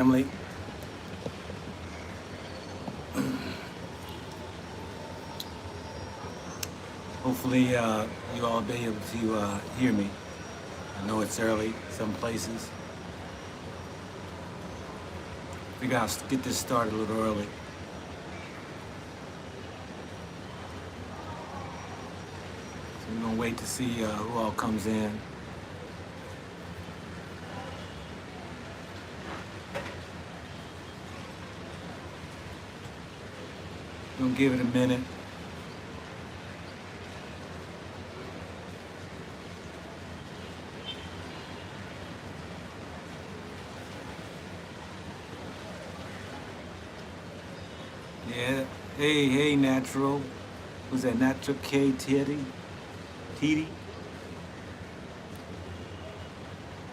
Family. Hopefully you all be able to hear me. I know it's early some places. Figure I'll get this started a little early. So we're gonna wait to see who all comes in. Gonna give it a minute. Yeah. Hey, Natural. Was that Natural K Teddy?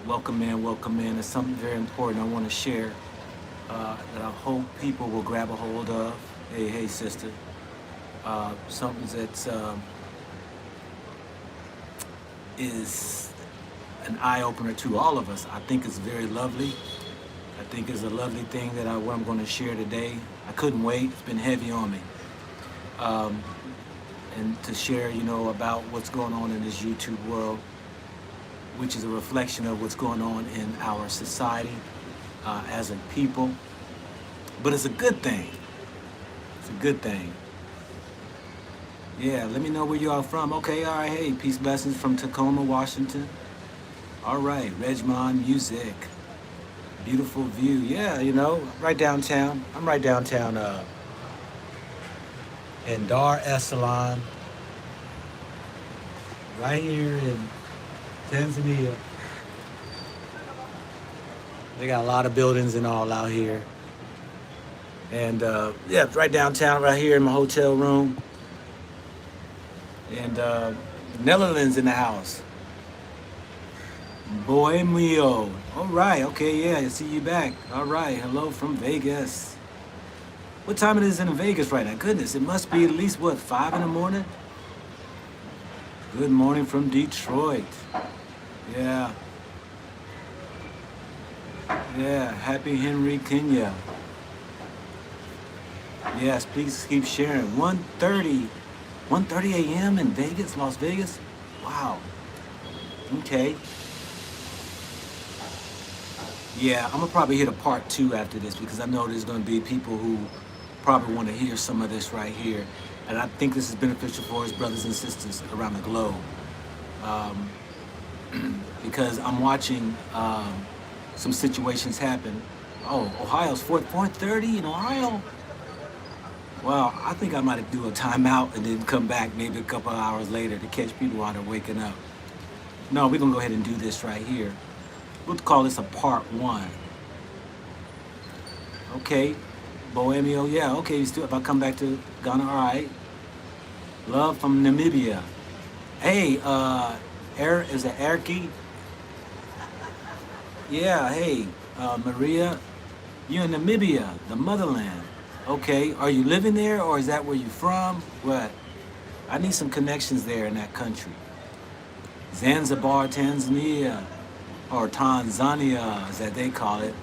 Welcome in. There's something very important I want to share that I hope people will grab a hold of. Hey, sister. Something that's is an eye-opener to all of us. I think it's very lovely. I think it's a lovely thing that what I'm going to share today. I couldn't wait. It's been heavy on me. And to share, about what's going on in this YouTube world, which is a reflection of what's going on in our society as a people. But it's a good thing. It's a good thing. Yeah, let me know where you are from. Okay, all right, hey, peace, blessings from Tacoma, Washington. All right, Regmon Music. Beautiful view. Yeah, right downtown. I'm right downtown in Dar es Salaam. Right here in Tanzania. They got a lot of buildings and all out here. And yeah, right downtown, right here in my hotel room. And Netherlands in the house. Boy mio. All right, okay, yeah, I see you back. All right, hello from Vegas. What time it is in Vegas right now? Goodness, it must be at least, 5 in the morning? Good morning from Detroit. Yeah. Yeah, happy Henry Kenya. Yes, please keep sharing. 1:30 a.m. in Vegas, Las Vegas. Wow. Okay. Yeah, I'm gonna probably hit a part 2 after this because I know there's gonna be people who probably want to hear some of this right here, and I think this is beneficial for his brothers and sisters around the globe. Because I'm watching some situations happen. Oh, Ohio's 4:30 in Ohio. Well, I think I might do a timeout and then come back maybe a couple of hours later to catch people while they're waking up. No, we're gonna go ahead and do this right here. We'll call this a part 1. Okay, Bohemio, yeah, okay, if I come back to Ghana, all right. Love from Namibia. Hey, is it Erky? Yeah, hey, Maria, you're in Namibia, the motherland. Okay, are you living there or is that where you're from? What? I need some connections there in that country. Zanzibar, Tanzania, or Tanzania, as that they call it.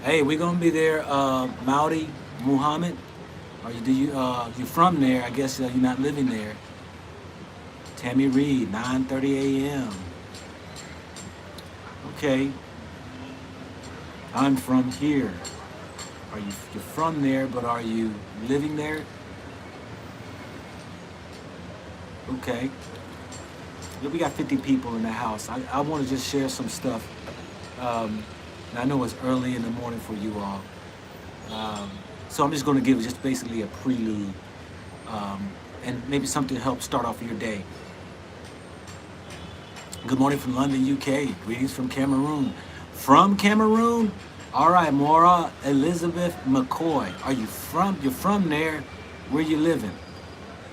Hey, we're gonna be there, Maudi, Muhammad. Are you from there? I guess you're not living there. Tammy Reed, 9:30 a.m. Okay. I'm from here. You're from there, but are you living there? Okay. We got 50 people in the house. I want to just share some stuff. And I know it's early in the morning for you all. So I'm just going to give just basically a prelude and maybe something to help start off your day. Good morning from London, UK. Greetings from Cameroon. From Cameroon? All right, Maura Elizabeth McCoy. You're from there? Where you living?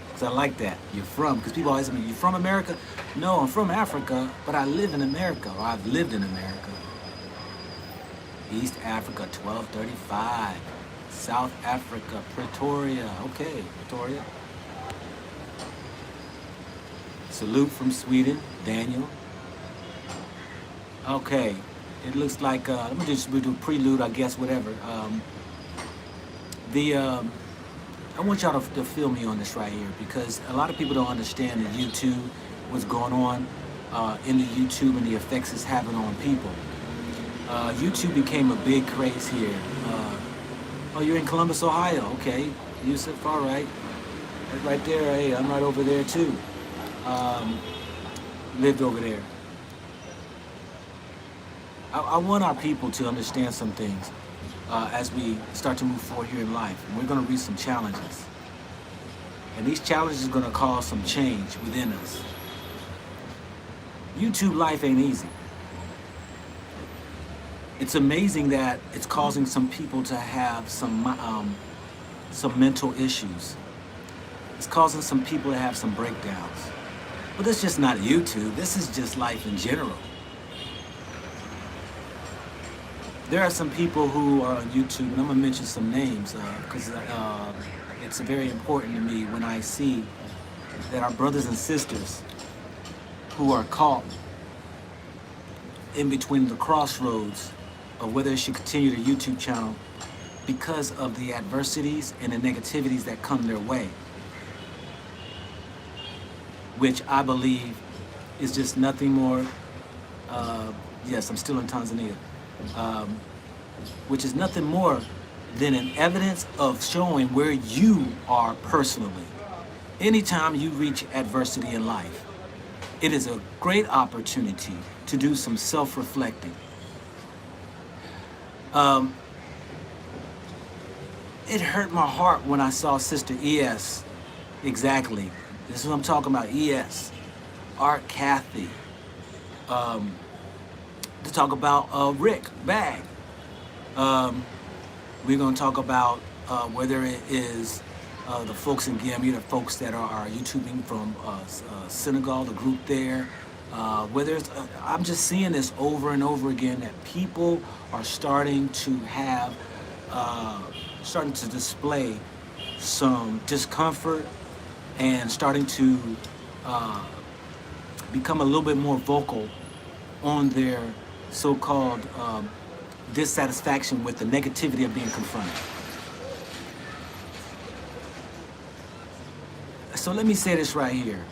Because I like that. You're from, because people always say, you from America? No, I'm from Africa, but I live in America, or I've lived in America. East Africa, 1235. South Africa, Pretoria. Okay, Pretoria. Salute from Sweden, Daniel. Okay, It looks like, let me just do a prelude, I guess, whatever. I want y'all to feel me on this right here, because a lot of people don't understand the YouTube, what's going on in the YouTube and the effects it's having on people. YouTube became a big craze here. Oh, you're in Columbus, Ohio. Okay, Yusuf, all right. Right there, hey, I'm right over there too. Lived over there. I want our people to understand some things as we start to move forward here in life. And we're going to reach some challenges. And these challenges are going to cause some change within us. YouTube life ain't easy. It's amazing that it's causing some people to have some mental issues. It's causing some people to have some breakdowns. But it's just not YouTube. This is just life in general. There are some people who are on YouTube, and I'm going to mention some names because it's very important to me when I see that our brothers and sisters who are caught in between the crossroads of whether they should continue their YouTube channel because of the adversities and the negativities that come their way, which I believe is just nothing more, yes, I'm still in Tanzania, which is nothing more than an evidence of showing where you are personally. Anytime you reach adversity in life, it is a great opportunity to do some self-reflecting. It hurt my heart when I saw Sister ES, exactly. This is what I'm talking about, ES, Art Cathey, to talk about Rick Bag. We're going to talk about whether it is the folks in Gambia, the folks that are YouTubing from Senegal, the group there. Whether it's, I'm just seeing this over and over again, that people are starting to have, starting to display some discomfort and starting to become a little bit more vocal on their so-called dissatisfaction with the negativity of being confronted. So let me say this right here.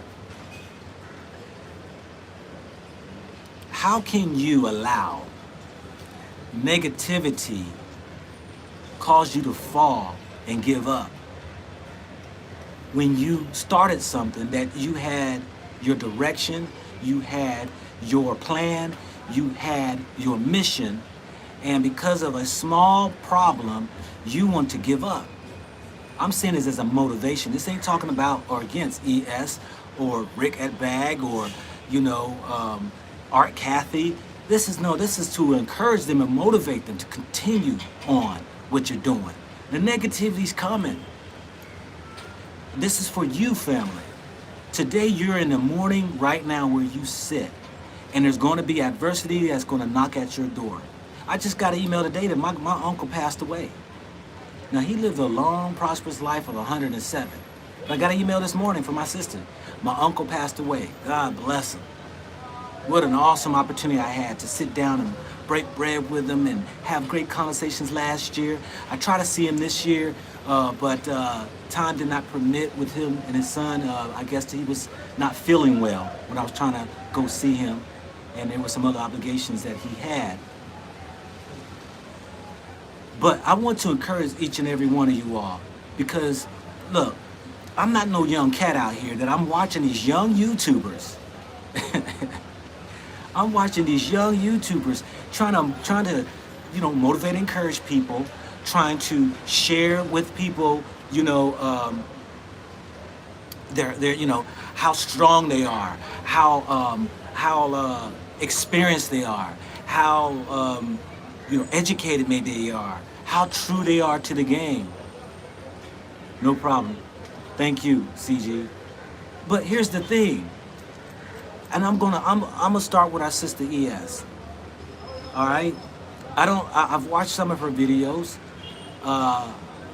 How can you allow negativity cause you to fall and give up when you started something that you had your direction, you had your plan, you had your mission, and because of a small problem, you want to give up? I'm saying this as a motivation. This ain't talking about or against ES or Rick at Bag or, you know, Art Cathey. This is to encourage them and motivate them to continue on what you're doing. The negativity's coming. This is for you, family. Today you're in the morning right now where you sit, and there's going to be adversity that's going to knock at your door. I just got an email today that my uncle passed away. Now, he lived a long, prosperous life of 107. But I got an email this morning from my sister. My uncle passed away. God bless him. What an awesome opportunity I had to sit down and break bread with him and have great conversations last year. I tried to see him this year, but time did not permit with him and his son. I guess he was not feeling well when I was trying to go see him, and there were some other obligations that he had. But I want to encourage each and every one of you all, because, look, I'm not no young cat out here that I'm watching these young YouTubers. I'm watching these young YouTubers trying to, you know, motivate and encourage people, trying to share with people, you know, their you know, how strong they are, how experienced they are, how you know, educated maybe they are, how true they are to the game. No problem. Thank you, CG. But here's the thing, and I'm gonna start with our sister ES. All right, I've watched some of her videos,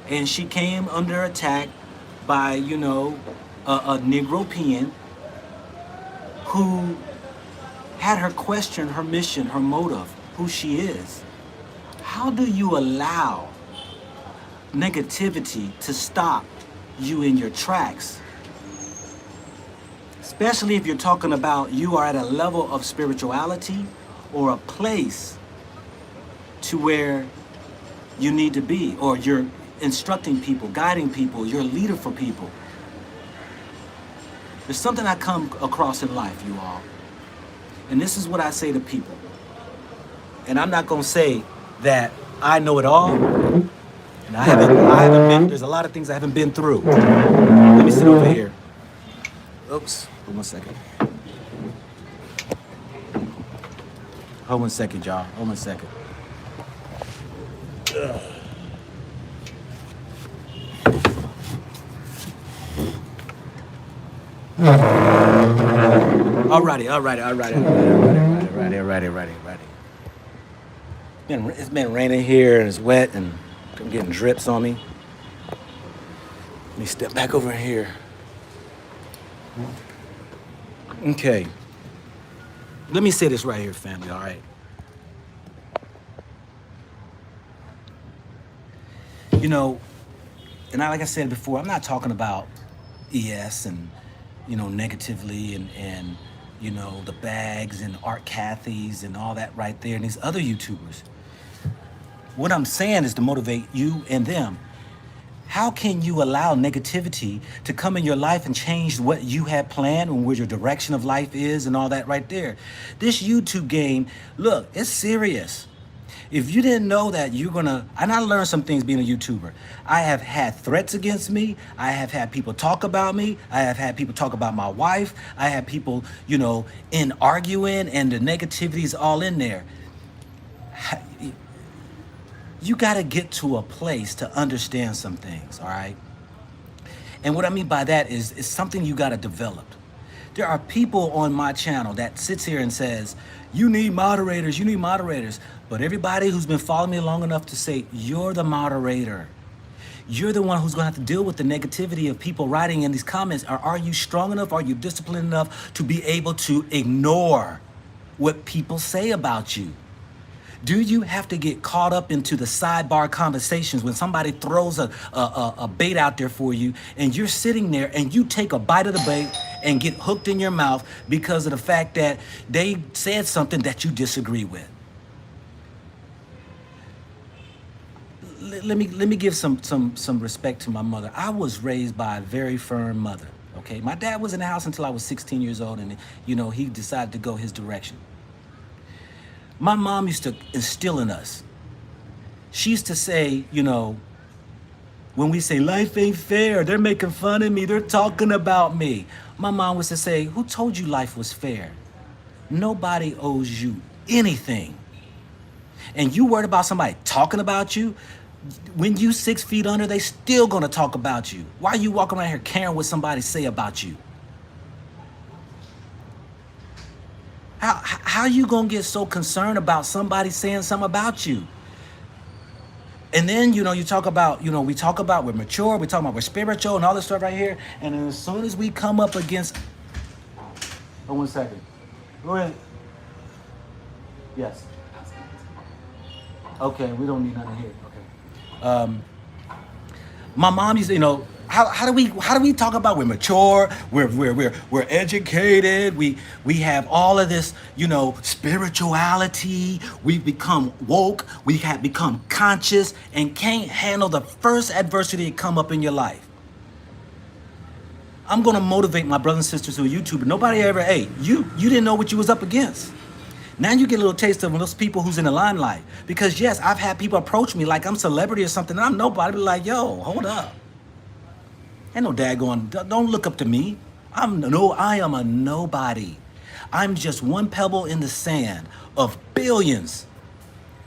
and she came under attack by, you know, a Negropean who had her question her mission, her motive, who she is. How do you allow negativity to stop you in your tracks? Especially if you're talking about you are at a level of spirituality or a place to where you need to be, or you're instructing people, guiding people, you're a leader for people. There's something I come across in life, you all. And this is what I say to people. And I'm not gonna say that I know it all. And I haven't been, there's a lot of things I haven't been through. Let me sit over here. Oops, hold 1 second. Hold 1 second, y'all, hold 1 second. Alrighty. It's been raining here and it's wet and I'm getting drips on me. Let me step back over here. Okay. Let me say this right here, family, all right? You know, and like I said before, I'm not talking about ES and, negatively and the bags and Art Catheys and all that right there and these other YouTubers. What I'm saying is to motivate you and them. How can you allow negativity to come in your life and change what you had planned and where your direction of life is and all that right there? This YouTube game, look, it's serious. If you didn't know that and I learned some things being a YouTuber. I have had threats against me. I have had people talk about me. I have had people talk about my wife. I have people, in arguing, and the negativity is all in there. You got to get to a place to understand some things, all right? And what I mean by that is something you got to develop. There are people on my channel that sits here and says, you need moderators. But everybody who's been following me long enough to say, you're the moderator. You're the one who's gonna have to deal with the negativity of people writing in these comments. Are you strong enough? Are you disciplined enough to be able to ignore what people say about you? Do you have to get caught up into the sidebar conversations when somebody throws a bait out there for you and you're sitting there and you take a bite of the bait and get hooked in your mouth because of the fact that they said something that you disagree with? Let me give some respect to my mother. I was raised by a very firm mother, okay? My dad was in the house until I was 16 years old and, he decided to go his direction. My mom used to instill in us. She used to say, when we say life ain't fair, they're making fun of me, they're talking about me. My mom was to say, who told you life was fair? Nobody owes you anything. And you worried about somebody talking about you? When you 6 feet under, they still gonna talk about you. Why are you walking around here caring what somebody say about you? How you gonna get so concerned about somebody saying something about you? And then, you talk about, we talk about we're mature, we talk about we're spiritual and all this stuff right here. And then as soon as we come up against, 1 second. Go ahead. Yes. Okay, we don't need nothing here. Okay. My mom used to, how do we talk about we're mature, we're educated, we have all of this, spirituality, we've become woke, we have become conscious and can't handle the first adversity that come up in your life. I'm gonna motivate my brothers and sisters who are YouTubers. Nobody ever, you didn't know what you was up against. Now you get a little taste of those people who's in the limelight. Because yes, I've had people approach me like I'm celebrity or something, and I'm nobody, be like, yo, hold up. Ain't no daggone, don't look up to me. I am a nobody. I'm just one pebble in the sand of billions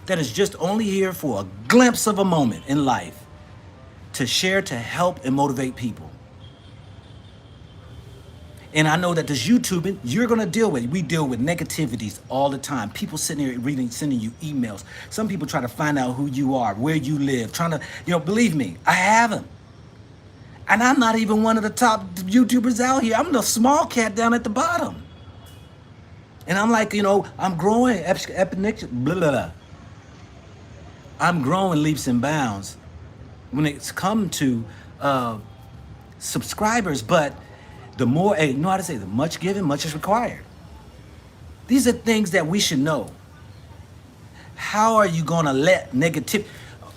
that is just only here for a glimpse of a moment in life to share, to help, and motivate people. And I know that this YouTubing, you're gonna deal with it. We deal with negativities all the time. People sitting here reading, sending you emails. Some people try to find out who you are, where you live, trying to, believe me, I haven't. And I'm not even one of the top YouTubers out here. I'm the small cat down at the bottom. And I'm like, I'm growing, blah, blah, blah. I'm growing leaps and bounds when it's come to subscribers, but the more, hey, you know how to say, the much given, much is required. These are things that we should know. How are you gonna let negative,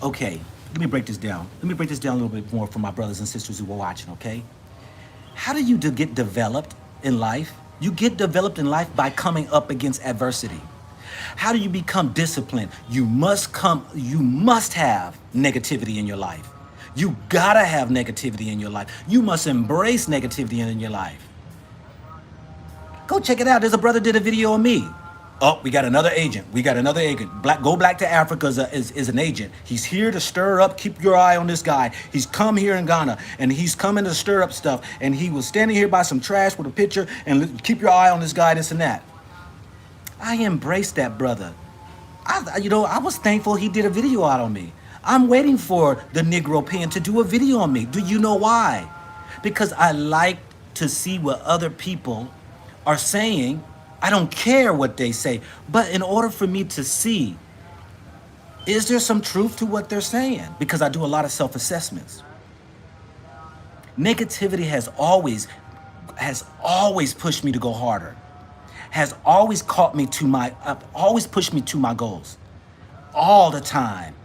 okay, let me break this down. Let me break this down a little bit more for my brothers and sisters who are watching, okay? How do you get developed in life? You get developed in life by coming up against adversity. How do you become disciplined? You must have negativity in your life. You gotta have negativity in your life. You must embrace negativity in your life. Go check it out. There's a brother did a video on me. Oh, we got another agent. Go Black to Africa is an agent. He's here to stir up. Keep your eye on this guy. He's come here in Ghana, and he's coming to stir up stuff. And he was standing here by some trash with a picture, and keep your eye on this guy, this and that. I embraced that brother. I was thankful he did a video out on me. I'm waiting for the Negropean to do a video on me. Do you know why? Because I like to see what other people are saying. I don't care what they say, but in order for me to see, is there some truth to what they're saying? Because I do a lot of self-assessments. Negativity has always pushed me to go harder. Has always always pushed me to my goals. All the time.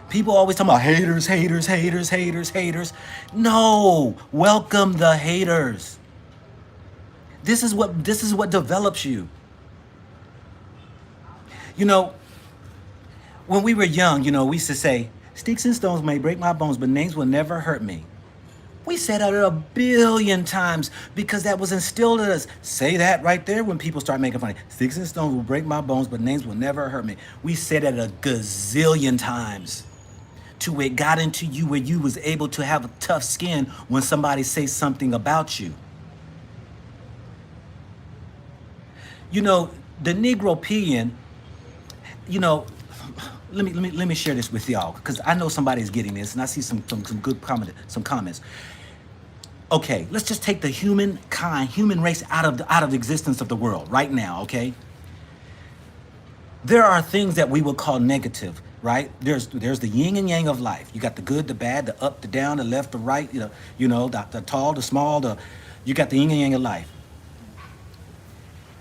People always talk about haters, haters, haters, haters, haters. No, welcome the haters. This is what develops you. When we were young, we used to say, sticks and stones may break my bones, but names will never hurt me. We said that 1 billion times because that was instilled in us. Say that right there when people start making fun. Sticks and stones will break my bones, but names will never hurt me. We said it 1 gazillion times to where it got into you where you was able to have a tough skin when somebody says something about you. The Negropean, let me share this with y'all because I know somebody's getting this and I see some good comments. Okay, let's just take the human race out of the existence of the world right now, okay? There are things that we would call negative, right? There's the yin and yang of life. You got the good, the bad, the up, the down, the left, the right, the tall, the small, you got the yin and yang of life.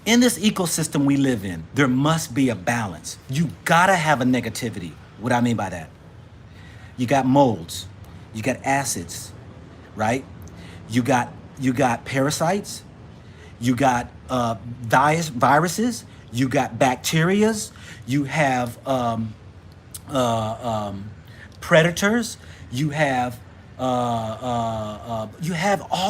In this ecosystem we live in, there must be a balance. You gotta have a negativity. What I mean by that? You got molds, you got acids, right? You got parasites, you got viruses, you got bacterias, you have predators, you have all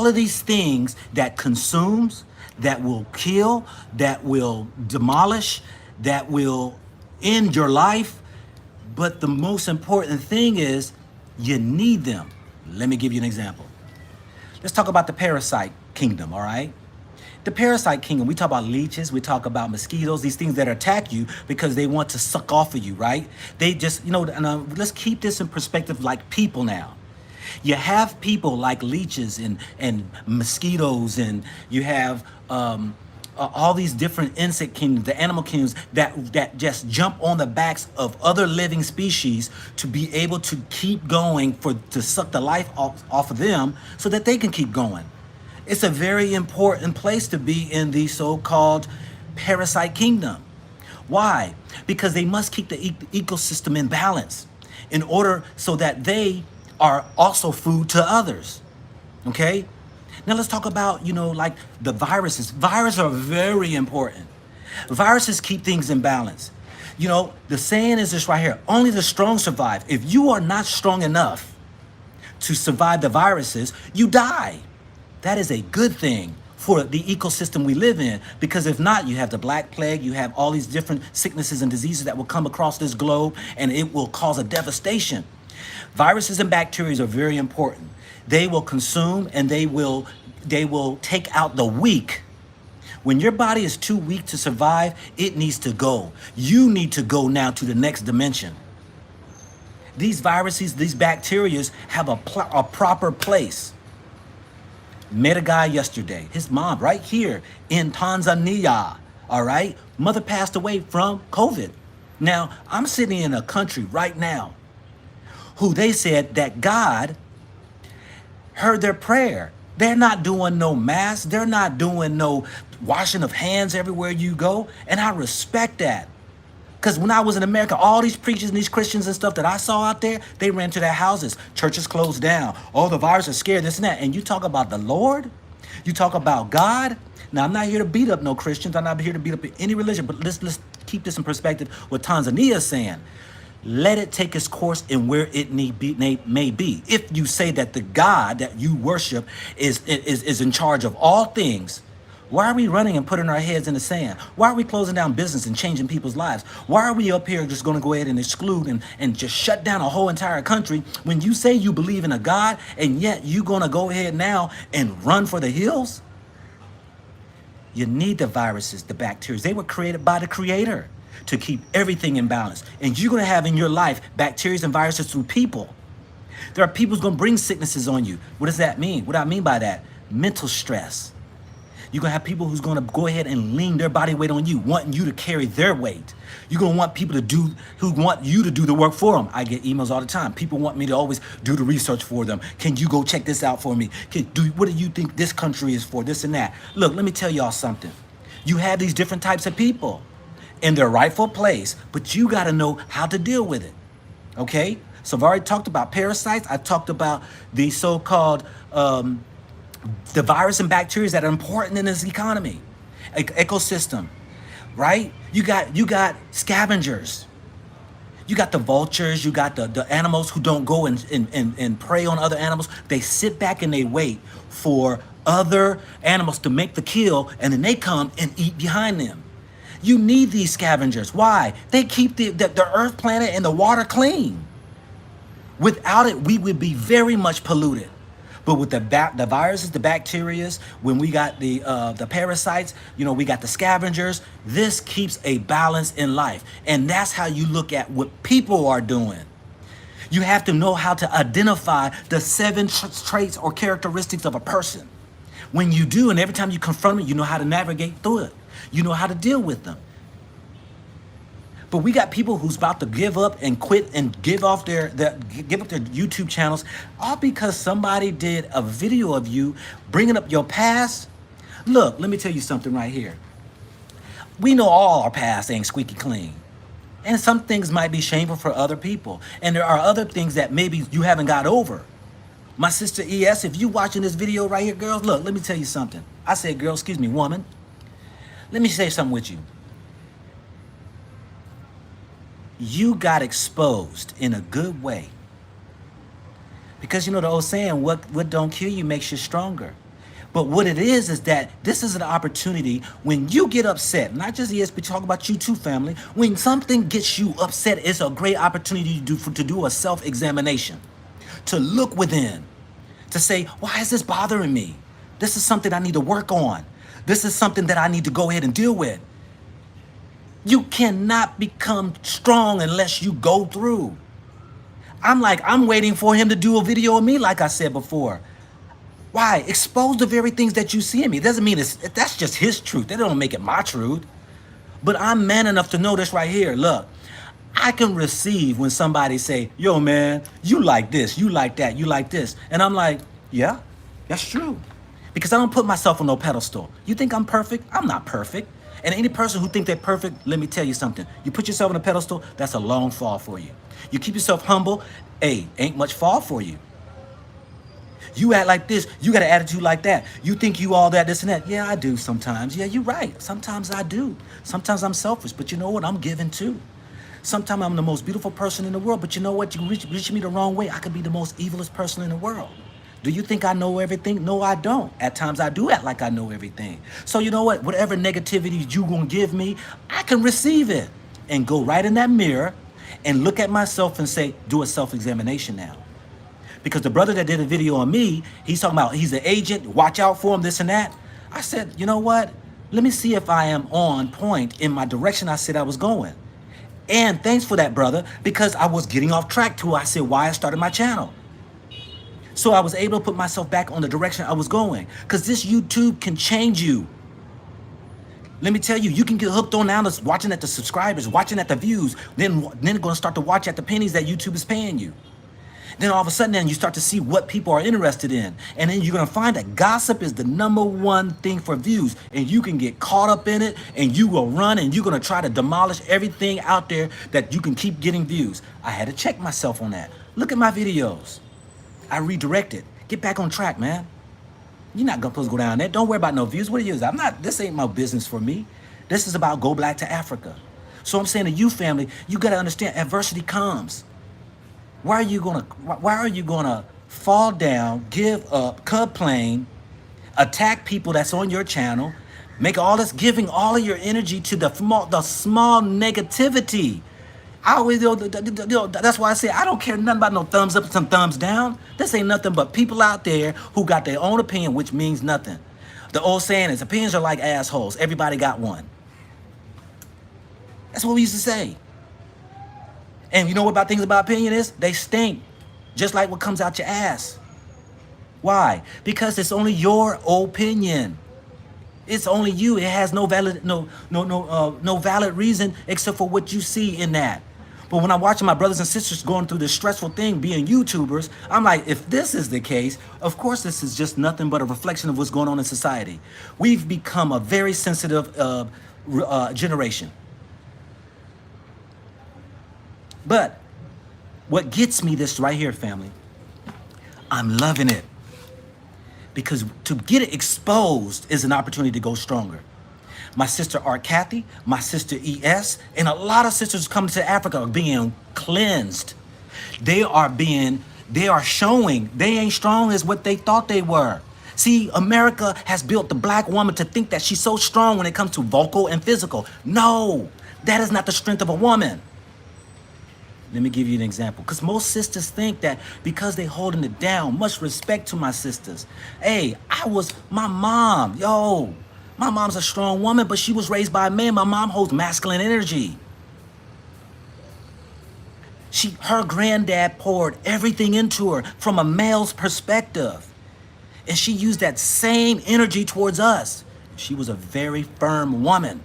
of these things that consumes, that will kill, that will demolish, that will end your life. But the most important thing is you need them. Let me give you an example. Let's talk about the parasite kingdom, all right? The parasite kingdom, we talk about leeches, we talk about mosquitoes, these things that attack you because they want to suck off of you, right? They just, let's keep this in perspective like people now. You have people like leeches and mosquitoes, and you have all these different insect kingdoms, the animal kingdoms that just jump on the backs of other living species to be able to keep going, to suck the life off of them so that they can keep going. It's a very important place to be in the so-called parasite kingdom. Why? Because they must keep the ecosystem in balance in order so that they are also food to others, okay? Now let's talk about, like the viruses. Viruses are very important. Viruses keep things in balance. The saying is this right here, only the strong survive. If you are not strong enough to survive the viruses, you die. That is a good thing for the ecosystem we live in, because if not, you have the Black Plague, you have all these different sicknesses and diseases that will come across this globe, and it will cause a devastation. Viruses and bacteria are very important. They will consume and they will take out the weak. When your body is too weak to survive, it needs to go. You need to go now to the next dimension. These viruses, these bacteria have a proper place. Met a guy yesterday, his mom right here in Tanzania. All right? Mother passed away from COVID. Now, I'm sitting in a country right now who they said that God heard their prayer. They're not doing no mass. They're not doing no washing of hands everywhere you go. And I respect that. Because when I was in America, all these preachers and these Christians and stuff that I saw out there, they ran to their houses. Churches closed down. Oh, the virus is scared, this and that. And you talk about the Lord? You talk about God? Now, I'm not here to beat up no Christians. I'm not here to beat up any religion. But let's keep this in perspective, what Tanzania is saying. Let it take its course in where it may be. If you say that the God that you worship is in charge of all things, why are we running and putting our heads in the sand? Why are we closing down business and changing people's lives? Why are we up here just going to go ahead and exclude and just shut down a whole entire country when you say you believe in a God and yet you're going to go ahead now and run for the hills? You need the viruses, the bacteria. They were created by the Creator to keep everything in balance. And you're going to have in your life bacteria and viruses through people. There are people who's going to bring sicknesses on you. What does that mean? What do I mean by that? Mental stress. You're going to have people who's going to go ahead and lean their body weight on you, wanting you to carry their weight. You're going to want people who want you to do the work for them. I get emails all the time. People want me to always do the research for them. Can you go check this out for me? What do you think this country is for, this and that? Look, let me tell y'all something. You have these different types of people in their rightful place, but you got to know how to deal with it. Okay? So I've already talked about parasites. I talked about the so-called the virus and bacteria that are important in this economy, ecosystem, right? You got scavengers. You got the vultures. You got the animals who don't go and prey on other animals. They sit back and they wait for other animals to make the kill, and then they come and eat behind them. You need these scavengers. Why? They keep the earth, planet, and the water clean. Without it, we would be very much polluted. But with the viruses, the bacterias, when we got the parasites, we got the scavengers. This keeps a balance in life, and that's how you look at what people are doing. You have to know how to identify the 7 traits or characteristics of a person. When you do, and every time you confront them, you know how to navigate through it. You know how to deal with them. But we got people who's about to give up and quit and give up their YouTube channels, all because somebody did a video of you bringing up your past. Look, let me tell you something right here. We know all our past ain't squeaky clean. And some things might be shameful for other people. And there are other things that maybe you haven't got over. My sister ES, if you watching this video right here, girls, look, let me tell you something. I said, girl, excuse me, woman. Let me say something with you. You got exposed in a good way. Because the old saying, what don't kill you makes you stronger. But what it is that this is an opportunity when you get upset, not just ES, but talk about you too, family. When something gets you upset, it's a great opportunity to do a self-examination, to look within, to say, why is this bothering me? This is something I need to work on. This is something that I need to go ahead and deal with. You cannot become strong unless you go through. I'm waiting for him to do a video of me, like I said before. Why? Expose the very things that you see in me. It doesn't mean that's just his truth. That don't make it my truth. But I'm man enough to know this right here. Look, I can receive when somebody say, yo, man, you like this, you like that, you like this. And I'm like, yeah, that's true. Because I don't put myself on no pedestal. You think I'm perfect? I'm not perfect. And any person who think they're perfect, let me tell you something. You put yourself on a pedestal, that's a long fall for you. You keep yourself humble, ain't much fall for you. You act like this, you got an attitude like that. You think you all that, this and that. Yeah, I do sometimes. Yeah, you're right. Sometimes I do. Sometimes I'm selfish, but you know what? I'm giving too. Sometimes I'm the most beautiful person in the world, but you know what? You reach me the wrong way, I could be the most evilest person in the world. Do you think I know everything? No, I don't. At times I do act like I know everything. So you know what? Whatever negativity you gonna give me, I can receive it and go right in that mirror and look at myself and say, do a self-examination now. Because the brother that did a video on me, he's talking about he's an agent, watch out for him, this and that. I said, you know what? Let me see if I am on point in my direction I said I was going. And thanks for that, brother, because I was getting off track to, I said, why I started my channel. So I was able to put myself back on the direction I was going. Because this YouTube can change you. Let me tell you, you can get hooked on now to watching at the subscribers, watching at the views, then going to start to watch at the pennies that YouTube is paying you. Then all of a sudden, then you start to see what people are interested in. And then you're going to find that gossip is the #1 thing for views. And you can get caught up in it, and you will run, and you're going to try to demolish everything out there that you can keep getting views. I had to check myself on that. Look at my videos. I redirected. Get back on track, man. You're not supposed to go down there. Don't worry about no views. What are you? This ain't my business for me. This is about go black to Africa. So I'm saying to you, family, you got to understand adversity comes. Why are you gonna fall down, give up, complain, attack people that's on your channel, make all this, giving all of your energy to the small negativity? I always, that's why I say I don't care nothing about no thumbs up and some thumbs down. This ain't nothing but people out there who got their own opinion, which means nothing. The old saying is opinions are like assholes. Everybody got one. That's what we used to say. And you know what about things about opinion is? They stink, just like what comes out your ass. Why? Because it's only your opinion. It's only you. It has no valid reason except for what you see in that. But when I'm watching my brothers and sisters going through this stressful thing, being YouTubers, I'm like, if this is the case, of course this is just nothing but a reflection of what's going on in society. We've become a very sensitive generation. But what gets me this right here, family, I'm loving it. Because to get it exposed is an opportunity to go stronger. My sister Cathey, my sister ES, and a lot of sisters coming to Africa are being cleansed. They are showing they ain't strong as what they thought they were. See, America has built the black woman to think that she's so strong when it comes to vocal and physical. No, that is not the strength of a woman. Let me give you an example. Because most sisters think that because they holding it down, much respect to my sisters. Hey, my mom, my mom's a strong woman, but she was raised by a man. My mom holds masculine energy. Her granddad poured everything into her from a male's perspective. And she used that same energy towards us. She was a very firm woman.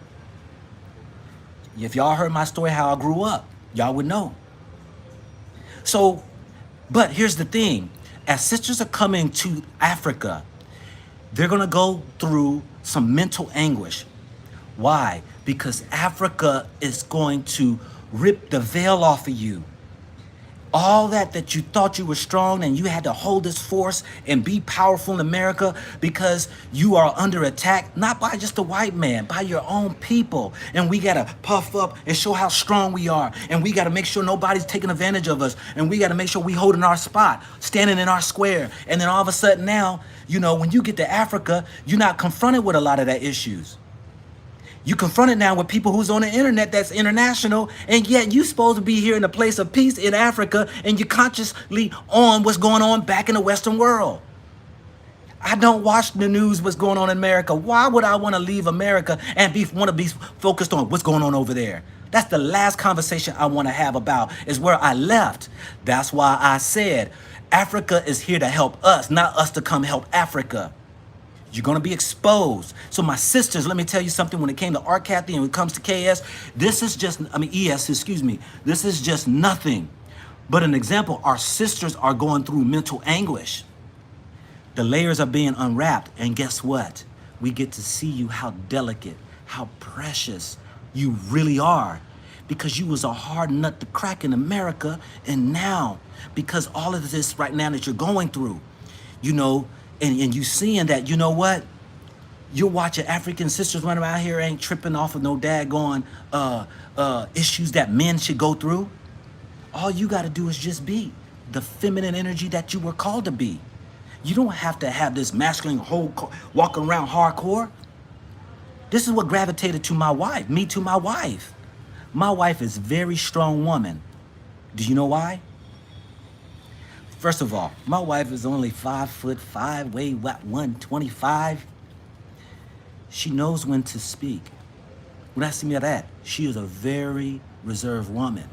If y'all heard my story, how I grew up, y'all would know. So, but here's the thing. As sisters are coming to Africa, they're going to go through some mental anguish. Why? Because Africa is going to rip the veil off of you. All that you thought you were strong and you had to hold this force and be powerful in America because you are under attack, not by just the white man, by your own people. And we got to puff up and show how strong we are. And we got to make sure nobody's taking advantage of us. And we got to make sure we holding our spot, standing in our square. And then all of a sudden now, when you get to Africa, you're not confronted with a lot of that issues. You confronted now with people who's on the internet that's international, and yet you supposed to be here in a place of peace in Africa, and you're consciously on what's going on back in the Western world. I don't watch the news, what's going on in America. Why would I want to leave America and want to be focused on what's going on over there? That's the last conversation I want to have about, is where I left. That's why I said Africa is here to help us, not us to come help Africa. You're going to be exposed. So my sisters, let me tell you something. When it came to Cathey and when it comes to ES, this is just nothing but an example. Our sisters are going through mental anguish. The layers are being unwrapped. And guess what? We get to see you how delicate, how precious you really are. Because you was a hard nut to crack in America. And now, because all of this right now that you're going through, and you seeing that, what? You're watching African sisters running around here ain't tripping off of no daggone issues that men should go through. All you got to do is just be the feminine energy that you were called to be. You don't have to have this masculine whole walking around hardcore. This is what gravitated to my wife, me to my wife. My wife is a very strong woman. Do you know why? First of all, my wife is only 5'5", weigh 125. She knows when to speak. When I see me that, she is a very reserved woman.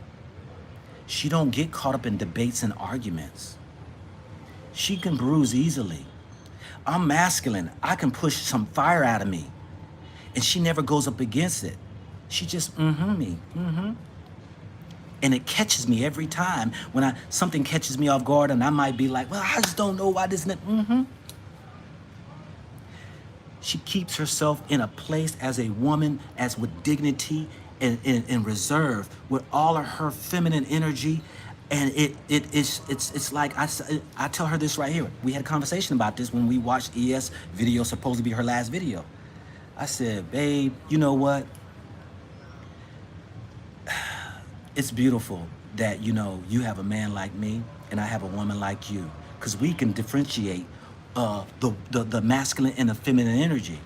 She don't get caught up in debates and arguments. She can bruise easily. I'm masculine. I can push some fire out of me. And she never goes up against it. She just me. And it catches me every time when something catches me off guard, and I might be like, well, I just don't know why this. She keeps herself in a place as a woman, as with dignity and reserve, with all of her feminine energy. And it's like I tell her this right here. We had a conversation about this when we watched ES video, supposed to be her last video. I said, babe, you know what? It's beautiful that, you know, you have a man like me and I have a woman like you, because we can differentiate the masculine and the feminine energy.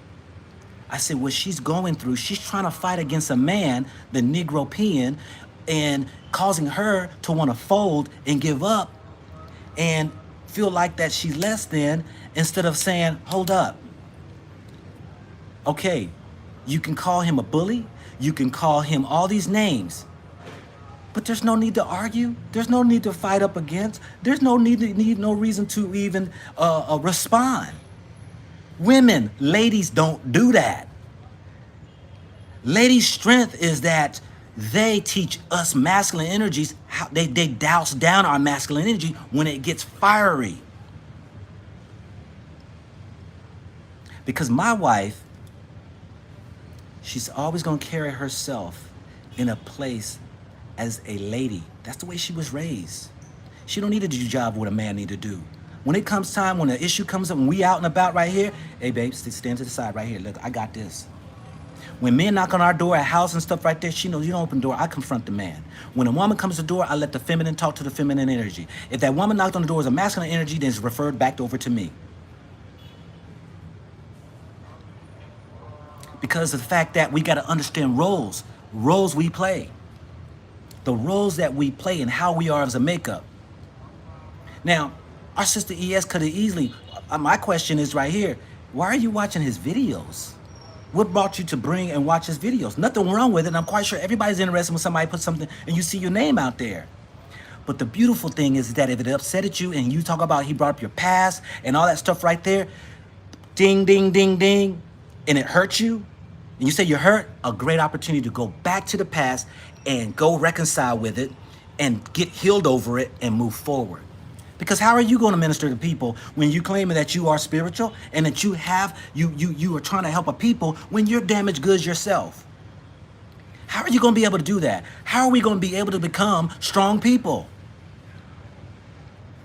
I said, what she's going through, she's trying to fight against a man, the Negro peon, and causing her to want to fold and give up and feel like that she's less than, instead of saying, hold up. Okay, you can call him a bully, you can call him all these names, but there's no need to argue. There's no need to fight up against. There's no reason to even respond. Women, ladies don't do that. Ladies' strength is that they teach us masculine energies how they douse down our masculine energy when it gets fiery. Because my wife, she's always going to carry herself in a place as a lady. That's the way she was raised. She don't need to do the job what a man need to do. When it comes time, when the issue comes up, when we out and about right here, hey babe, stand to the side right here. Look, I got this. When men knock on our door at house and stuff right there, she knows you don't open the door, I confront the man. When a woman comes to the door, I let the feminine talk to the feminine energy. If that woman knocked on the door as a masculine energy, then it's referred back over to me. Because of the fact that we got to understand roles we play. The roles that we play and how we are as a makeup. Now, our sister ES could have easily, my question is right here, why are you watching his videos? What brought you to bring and watch his videos? Nothing wrong with it. I'm quite sure everybody's interested when somebody puts something and you see your name out there. But the beautiful thing is that if it upset you and you talk about he brought up your past and all that stuff right there, ding, ding, ding, ding, and it hurts you, and you say you're hurt, a great opportunity to go back to the past and go reconcile with it and get healed over it and move forward. Because how are you going to minister to people when you claim that you are spiritual and that you are trying to help a people when you're damaged goods yourself? How are you going to be able to do that? How are we going to be able to become strong people?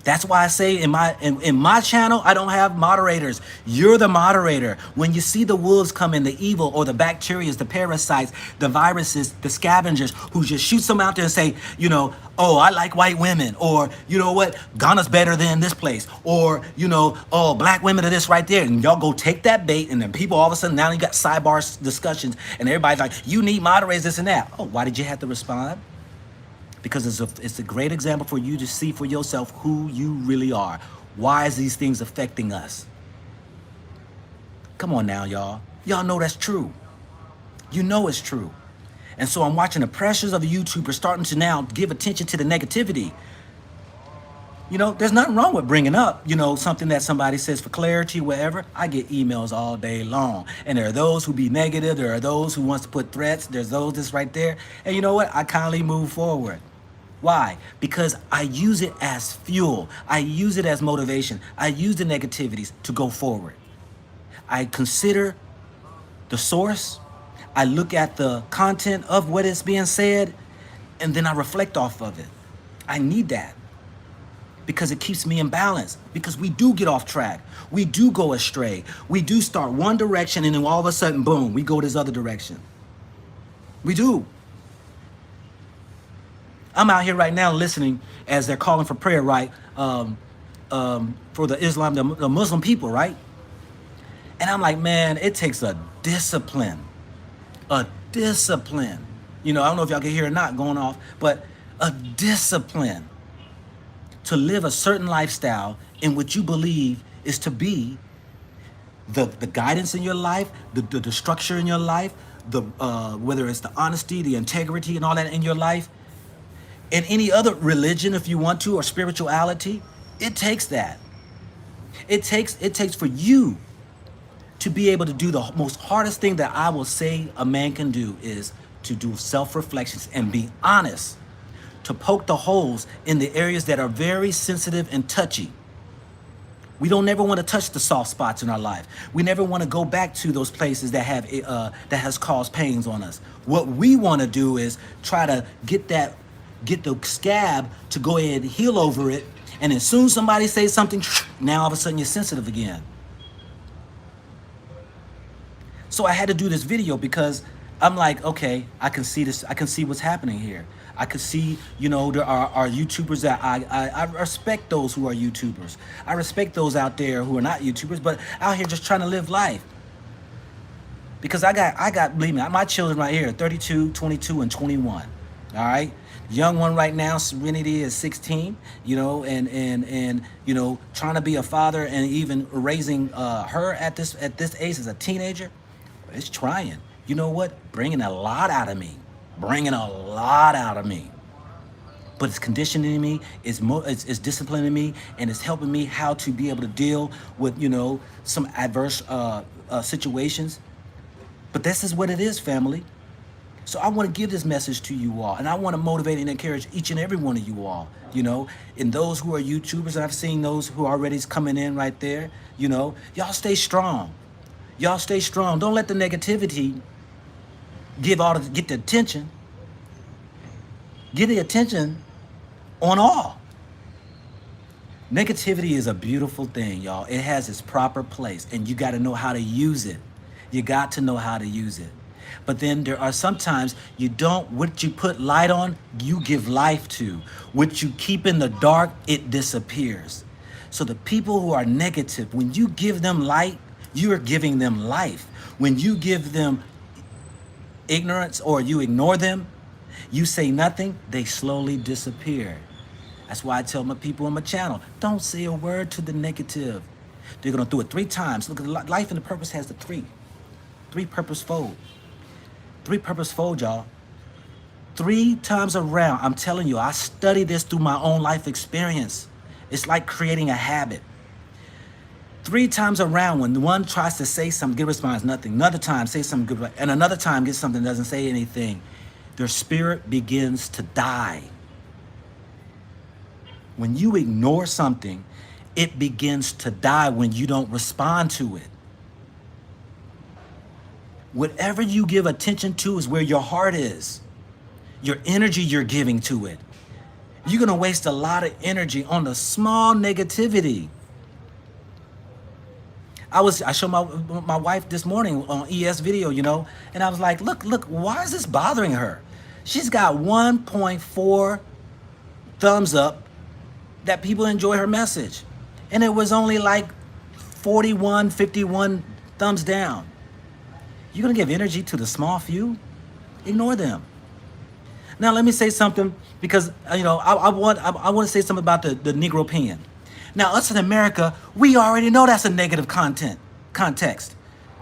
That's why I say in my channel, I don't have moderators. You're the moderator. When you see the wolves come in, the evil or the bacteria, the parasites, the viruses, the scavengers who just shoot some out there and say, you know, oh, I like white women, or you know what, Ghana's better than this place, or you know, oh, black women are this right there, and y'all go take that bait, and then people all of a sudden now you got sidebar discussions, and everybody's like, you need moderators, this and that. Oh, why did you have to respond? Because it's a great example for you to see for yourself who you really are. Why is these things affecting us? Come on now, y'all. Y'all know that's true. You know it's true. And so I'm watching the pressures of the YouTubers starting to now give attention to the negativity. You know, there's nothing wrong with bringing up, you know, something that somebody says for clarity, whatever. I get emails all day long. And there are those who be negative. There are those who wants to put threats. There's those that's right there. And you know what? I kindly move forward. Why? Because I use it as fuel. I use it as motivation. I use the negativities to go forward. I consider the source. I look at the content of what is being said, and then I reflect off of it. I need that because it keeps me in balance, because we do get off track. We do go astray. We do start one direction, and then all of a sudden, boom, we go this other direction. We do. I'm out here right now listening as they're calling for prayer, right? For the Islam, the Muslim people, right? And I'm like, man, it takes a discipline. A discipline. You know, I don't know if y'all can hear or not going off, but a discipline to live a certain lifestyle in which you believe is to be the guidance in your life, the structure in your life, whether it's the honesty, the integrity, and all that in your life. And any other religion, if you want to, or spirituality, it takes that. It takes for you to be able to do the most hardest thing that I will say a man can do is to do self-reflections and be honest, to poke the holes in the areas that are very sensitive and touchy. We don't never want to touch the soft spots in our life. We never want to go back to those places that have that has caused pains on us. What we want to do is try to get the scab to go ahead and heal over it. And as soon as somebody says something, now all of a sudden you're sensitive again. So I had to do this video because I'm like, okay, I can see this. I can see what's happening here. I could see, you know, there are YouTubers that I respect those who are YouTubers. I respect those out there who are not YouTubers, but out here just trying to live life. Because I got, believe me, my children right here, 32, 22, and 21. All right. Young one right now, Serenity, is 16, you know, and you know, trying to be a father and even raising her at this age as a teenager, it's trying. You know what? Bringing a lot out of me. But it's conditioning me, it's disciplining me, and it's helping me how to be able to deal with, you know, some adverse situations. But this is what it is, family. So I want to give this message to you all, and I want to motivate and encourage each and every one of you all, you know, and those who are YouTubers, and I've seen those who are already coming in right there, you know, y'all stay strong. Y'all stay strong. Don't let the negativity get the attention. Get the attention on all. Negativity is a beautiful thing, y'all. It has its proper place, and you got to know how to use it. You got to know how to use it. But then there are sometimes what you put light on, you give life to. What you keep in the dark, it disappears. So the people who are negative, when you give them light, you are giving them life. When you give them ignorance or you ignore them, you say nothing, they slowly disappear. That's why I tell my people on my channel, don't say a word to the negative. They're going to do it 3 times. Look, at life and the purpose has the 3 purpose fold. 3 purpose fold, y'all. 3 times around. I'm telling you, I study this through my own life experience. It's like creating a habit. 3 times around, when one tries to say something, get response, nothing. Another time, say something good, and another time, get something, doesn't say anything. Their spirit begins to die. When you ignore something, it begins to die when you don't respond to it. Whatever you give attention to is where your heart is. Your energy you're giving to it. You're gonna waste a lot of energy on the small negativity. I showed my wife this morning on ES video, you know, and I was like, look, why is this bothering her? She's got 1.4 thumbs up that people enjoy her message. And it was only like 41, 51 thumbs down. You're gonna give energy to the small few? Ignore them. Now let me say something, because you know I want to say something about the Negro pen. Now us in America, we already know that's a negative context.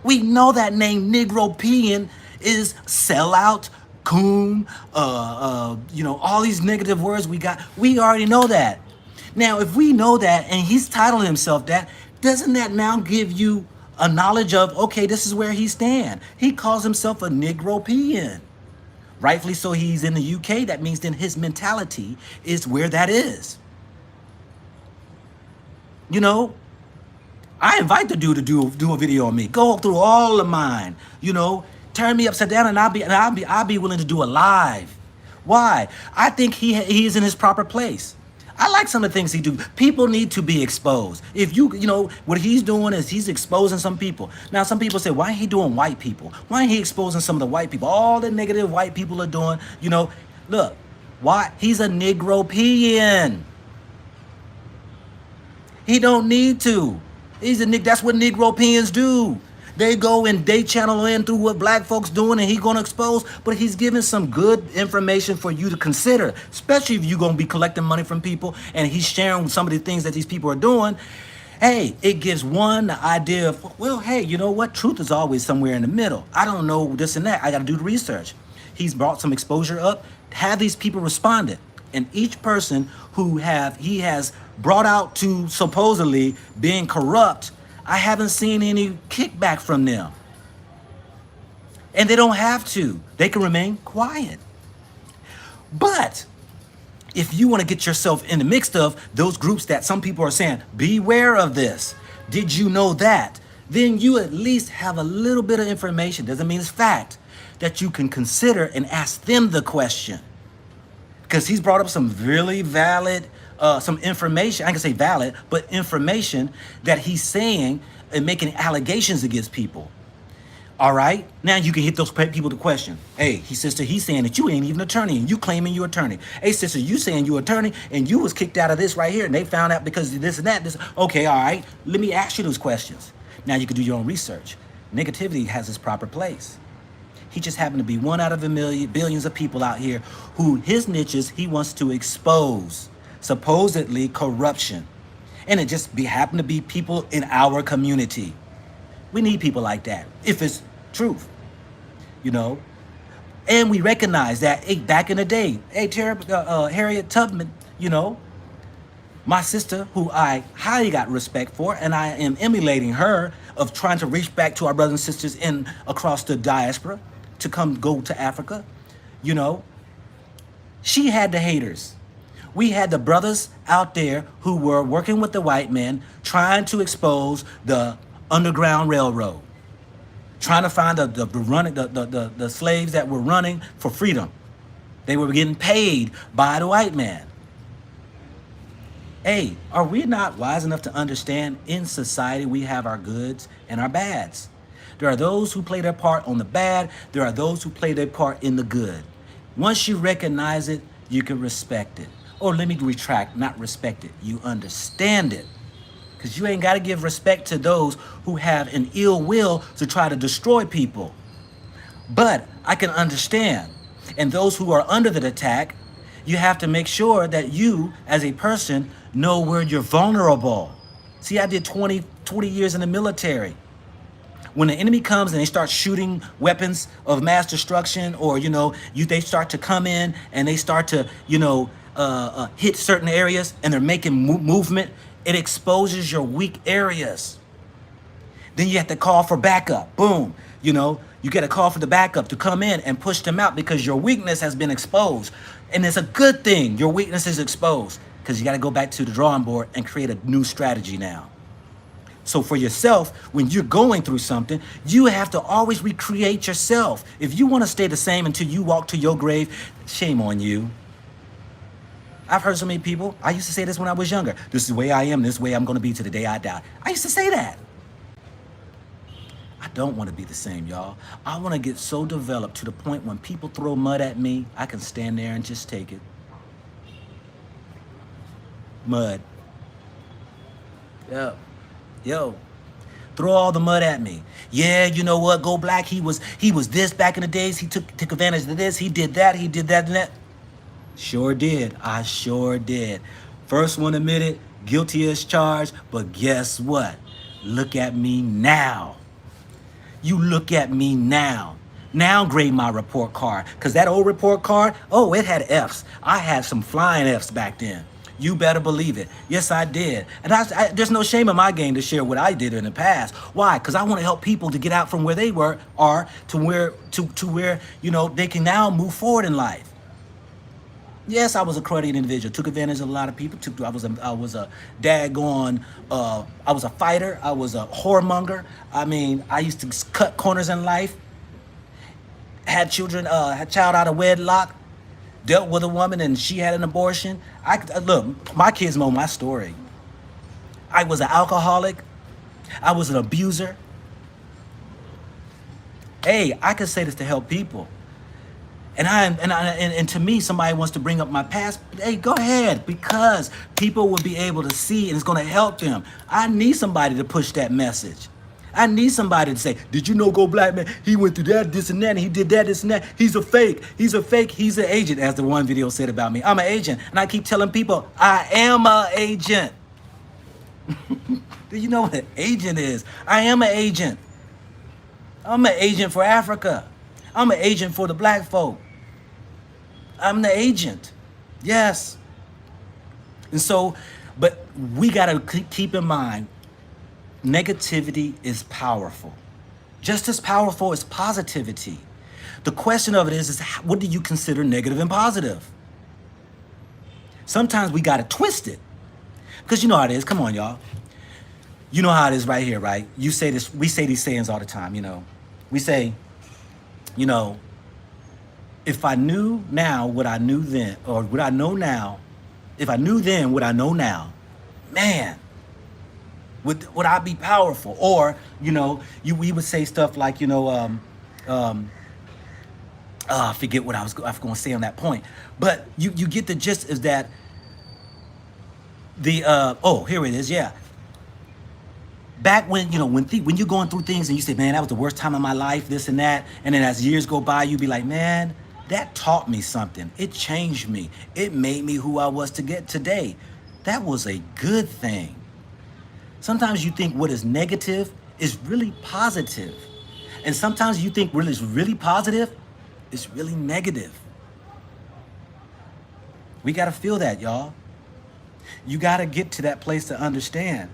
We know that name Negro pen is sellout, coon, you know, all these negative words we got. We already know that. Now if we know that and he's titled himself that, doesn't that now give you a knowledge of, okay, this is where he stands? He calls himself a Negro pen. Rightfully so, he's in the UK. That means then his mentality is where that is. You know, I invite the dude to do a video on me. Go through all of mine. You know, turn me upside down, and I'll be willing to do a live. Why? I think he is in his proper place. I like some of the things he do. People need to be exposed. If you know, what he's doing is he's exposing some people. Now, some people say, why ain't he doing white people? Why ain't he exposing some of the white people? All the negative white people are doing, you know. Look, why? He's a Negro pen. He don't need to. That's what Negro pens do. They go and they channel in through what black folks doing, and he's gonna expose, but he's giving some good information for you to consider, especially if you're gonna be collecting money from people and he's sharing some of the things that these people are doing. Hey, it gives one the idea of, well, hey, you know what? Truth is always somewhere in the middle. I don't know this and that. I gotta do the research. He's brought some exposure up. Have these people responded. And each person who he has brought out to supposedly being corrupt, I haven't seen any kickback from them. And they don't have to. They can remain quiet. But if you want to get yourself in the mix of those groups that some people are saying, beware of this, did you know that? Then you at least have a little bit of information, doesn't mean it's fact, that you can consider and ask them the question. Because he's brought up some really valid, some information, I can say valid, but information that he's saying and making allegations against people. All right, now you can hit those people the question. Hey, sister, he's saying that you ain't even an attorney and you claiming you're attorney. Hey, sister, you saying you're attorney and you was kicked out of this right here and they found out because of this and that. This. Okay, all right, let me ask you those questions. Now you can do your own research. Negativity has its proper place. He just happened to be one out of a million, billions of people out here who his niches he wants to expose, supposedly corruption. And it just happened to be people in our community. We need people like that, if it's truth, you know. And we recognize that, hey, back in the day, hey, Harriet Tubman, you know, my sister, who I highly got respect for, and I am emulating her of trying to reach back to our brothers and sisters in across the diaspora to come go to Africa, you know. She had the haters. We had the brothers out there who were working with the white men, trying to expose the Underground Railroad, trying to find the slaves that were running for freedom. They were getting paid by the white man. Hey, are we not wise enough to understand in society we have our goods and our bads? There are those who play their part on the bad. There are those who play their part in the good. Once you recognize it, you can respect it. Or let me retract, not respect it. You understand it. Because you ain't got to give respect to those who have an ill will to try to destroy people. But I can understand. And those who are under the attack, you have to make sure that you, as a person, know where you're vulnerable. See, I did 20 years in the military. When the enemy comes and they start shooting weapons of mass destruction, or, you know, they start to come in and they start to, you know, hit certain areas and they're making movement, it exposes your weak areas. Then you have to call for backup. Boom. You know, you get a call for the backup to come in and push them out because your weakness has been exposed. And it's a good thing your weakness is exposed, because you got to go back to the drawing board and create a new strategy now. So for yourself, when you're going through something, you have to always recreate yourself. If you want to stay the same until you walk to your grave, shame on you. I've heard so many people, I used to say this when I was younger. This is the way I am, this way I'm going to be to the day I die. I used to say that. I don't want to be the same, y'all. I want to get so developed to the point when people throw mud at me, I can stand there and just take it. Mud. Yo, throw all the mud at me. Yeah, you know what? Go Black. He was this back in the days. He took advantage of this. He did that and that. Sure did. I sure did. First one admitted, guilty as charged. But guess what? Look at me now. You look at me now. Now grade my report card. Because that old report card, oh, it had F's. I had some flying F's back then. You better believe it. Yes, I did. And there's no shame in my game to share what I did in the past. Why? Because I want to help people to get out from where they are to where, you know, they can now move forward in life. Yes, I was a cruddy individual. Took advantage of a lot of people. I was a daggone. I was a fighter. I was a whoremonger. I mean, I used to cut corners in life. Had children. Had a child out of wedlock. Dealt with a woman and she had an abortion. Look, my kids know my story. I was an alcoholic. I was an abuser. Hey, I could say this to help people. And to me, somebody wants to bring up my past. Hey, go ahead, because people will be able to see and it's going to help them. I need somebody to push that message. I need somebody to say, did you know Go Black Man? He went through that, this and that, and he did that, this and that. He's a fake. He's a fake. He's an agent, as the one video said about me. I'm an agent. And I keep telling people, I am an agent. Do you know what an agent is? I am an agent. I'm an agent for Africa. I'm an agent for the black folk. I'm the agent. Yes. And so, but we got to keep in mind, Negativity is powerful, just as powerful as positivity. The question of it is what do you consider negative and positive? Sometimes we got to twist it, because you know how it is. Come on, y'all. You know how it is right here, right? You say this, we say these sayings all the time, you know. We say, you know, if I knew now what I knew then, or what I know now, if I knew then what I know now, man, would I be powerful? Or, you know, we would say stuff like, you know, I forget what I was going to say on that point. But you get the gist is that here it is, yeah. Back when, you know, when you're going through things and you say, man, that was the worst time of my life, this and that. And then as years go by, you be like, man, that taught me something. It changed me. It made me who I was to get today. That was a good thing. Sometimes you think what is negative is really positive. And sometimes you think what is really positive is really negative. We got to feel that, y'all. You got to get to that place to understand.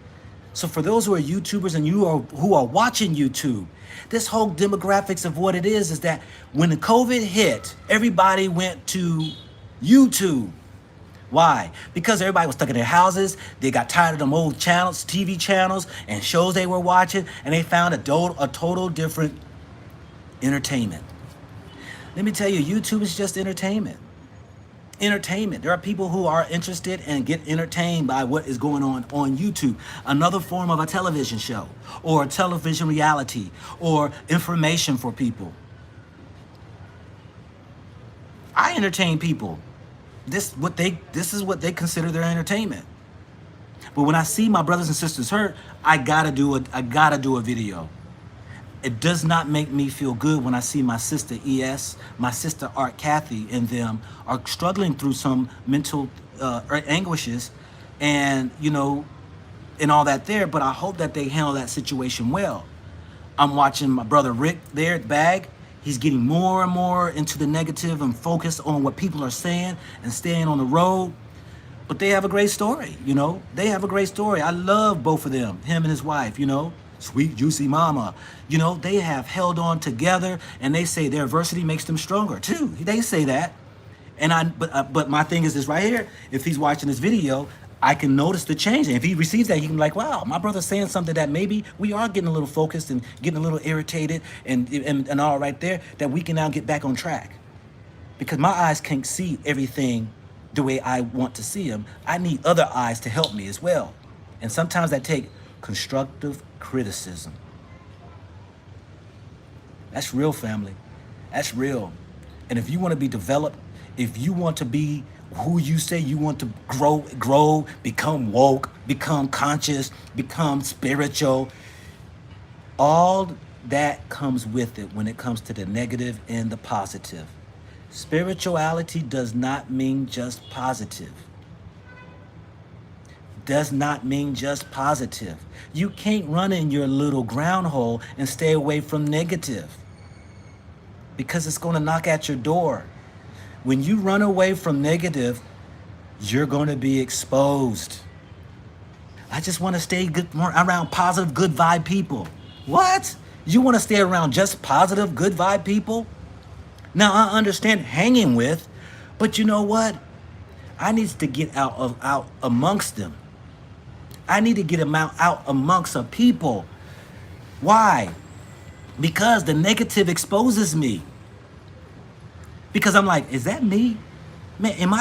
So for those who are YouTubers and who are watching YouTube, this whole demographics of what it is that when the COVID hit, everybody went to YouTube. Why? Because everybody was stuck in their houses. They got tired of them old channels, TV channels, and shows they were watching, and they found a total different entertainment. Let me tell you, YouTube is just entertainment. Entertainment. There are people who are interested and get entertained by what is going on YouTube. Another form of a television show, or a television reality, or information for people. I entertain people. This is what they consider their entertainment. But when I see my brothers and sisters hurt, I gotta do a video. It does not make me feel good when I see my sister ES, my sister Art Cathey, and them are struggling through some mental anguishes, and you know, and all that there. But I hope that they handle that situation well. I'm watching my brother Rick there at Bag. He's getting more and more into the negative and focused on what people are saying and staying on the road. But they have a great story, you know. They have a great story. I love both of them, him and his wife, you know. Sweet, juicy mama. You know, they have held on together, and they say their adversity makes them stronger too. They say that. And but my thing is this right here. If he's watching this video, I can notice the change. And if he receives that, he can be like, wow, my brother's saying something that maybe we are getting a little focused and getting a little irritated and all right there, that we can now get back on track. Because my eyes can't see everything the way I want to see them. I need other eyes to help me as well. And sometimes that takes constructive criticism. That's real, family. That's real. And if you want to be developed, if you want to be who you say you want to grow, become woke, become conscious, become spiritual, all that comes with it when it comes to the negative and the positive. Spirituality does not mean just positive. Does not mean just positive. You can't run in your little ground hole and stay away from negative, because it's going to knock at your door. When you run away from negative, you're going to be exposed. I just want to stay around positive, good vibe people. What? You want to stay around just positive, good vibe people? Now, I understand hanging with, but you know what? I need to get out amongst them. I need to get them out amongst the people. Why? Because the negative exposes me. Because I'm like, is that me? Man, am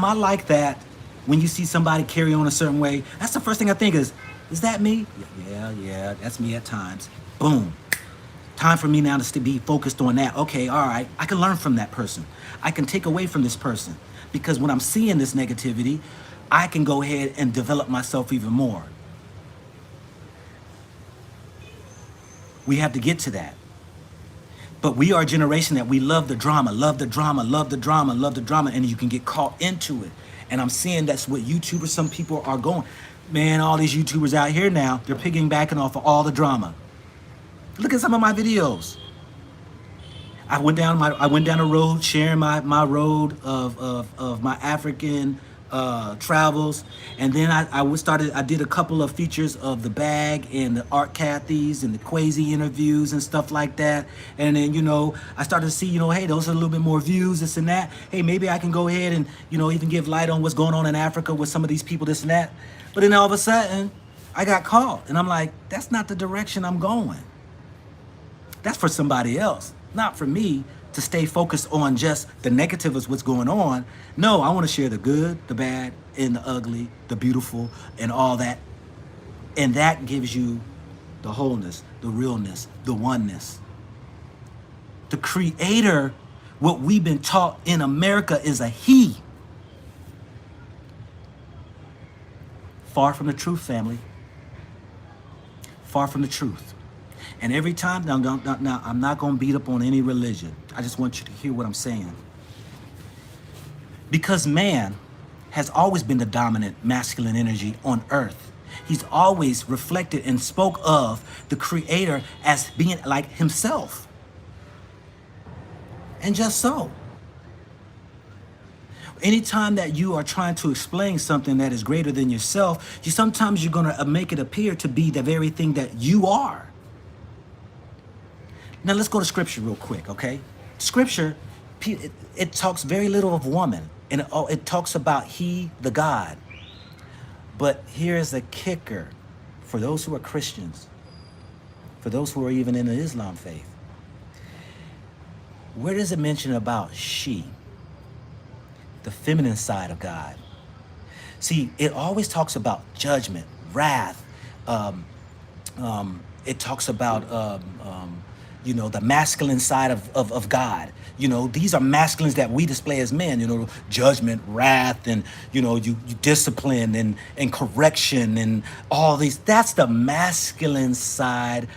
I like that? When you see somebody carry on a certain way, that's the first thing I think is that me? Yeah, that's me at times. Boom. Time for me now to be focused on that. Okay, all right, I can learn from that person. I can take away from this person. Because when I'm seeing this negativity, I can go ahead and develop myself even more. We have to get to that. But we are a generation that we love the drama, and you can get caught into it. And I'm seeing that's what YouTubers, some people are going. Man, all these YouTubers out here now, they're piggybacking off of all the drama. Look at some of my videos. I went down the road sharing my road of my African travels, and then I did a couple of features of the bag and the art Cathys and the Quasi interviews and stuff like that. And then, you know, I started to see, you know, hey, those are a little bit more views, this and that. Hey, maybe I can go ahead and, you know, even give light on what's going on in Africa with some of these people, this and that. But then all of a sudden, I got caught, and I'm like, that's not the direction I'm going. That's for somebody else, not for me to stay focused on just the negative of what's going on. No, I want to share the good, the bad, and the ugly, the beautiful, and all that. And that gives you the wholeness, the realness, the oneness. The creator, what we've been taught in America, is a he. Far from the truth, family. Far from the truth. And every time, now, I'm not going to beat up on any religion. I just want you to hear what I'm saying. Because man has always been the dominant masculine energy on earth. He's always reflected and spoke of the creator as being like himself. And just so. Anytime that you are trying to explain something that is greater than yourself, sometimes you're going to make it appear to be the very thing that you are. Now let's go to scripture real quick, okay? Scripture, it talks very little of woman, and it talks about he, the God. But here's the kicker for those who are Christians, for those who are even in the Islam faith. Where does it mention about she? The feminine side of God. See, it always talks about judgment, wrath. It talks about, you know, the masculine side of God. You know, these are masculines that we display as men, you know, judgment, wrath, and, you know, you discipline and correction and all these. That's the masculine side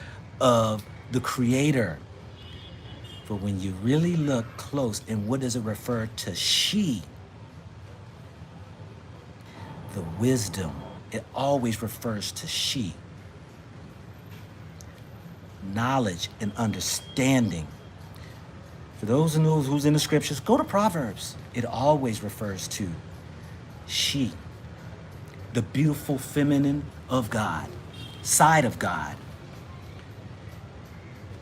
of the creator. But when you really look close, and what does it refer to? She. The wisdom. It always refers to she. Knowledge and understanding. For those who know who's in the scriptures, go to Proverbs. It always refers to she. The beautiful feminine of God, side of God.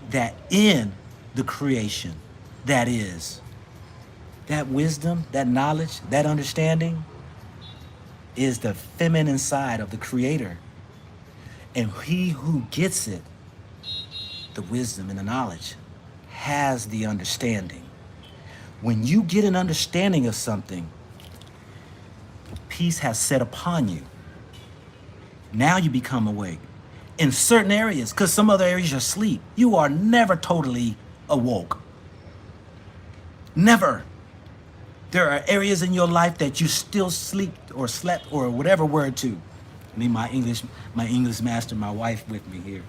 That in the creation, that is, that wisdom, that knowledge, that understanding is the feminine side of the creator. And he who gets it, the wisdom and the knowledge, has the understanding. When you get an understanding of something, peace has set upon you. Now you become awake. In certain areas, because some other areas you're asleep, you are never totally awoke. Never. There are areas in your life that you still sleep or slept or whatever word to. I need my English master, my wife with me here.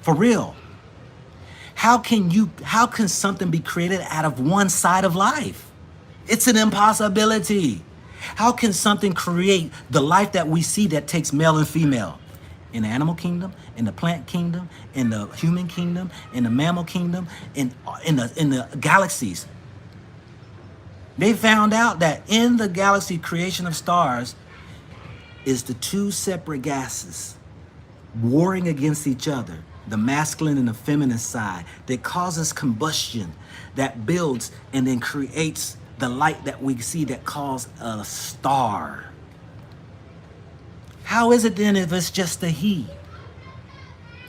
For real. How can something be created out of one side of life? It's an impossibility. How can something create the life that we see that takes male and female? In the animal kingdom, in the plant kingdom, in the human kingdom, in the mammal kingdom, in the galaxies. They found out that in the galaxy creation of stars is the two separate gases warring against each other, the masculine and the feminine side, that causes combustion, that builds and then creates the light that we see that calls a star. How is it then if it's just a he?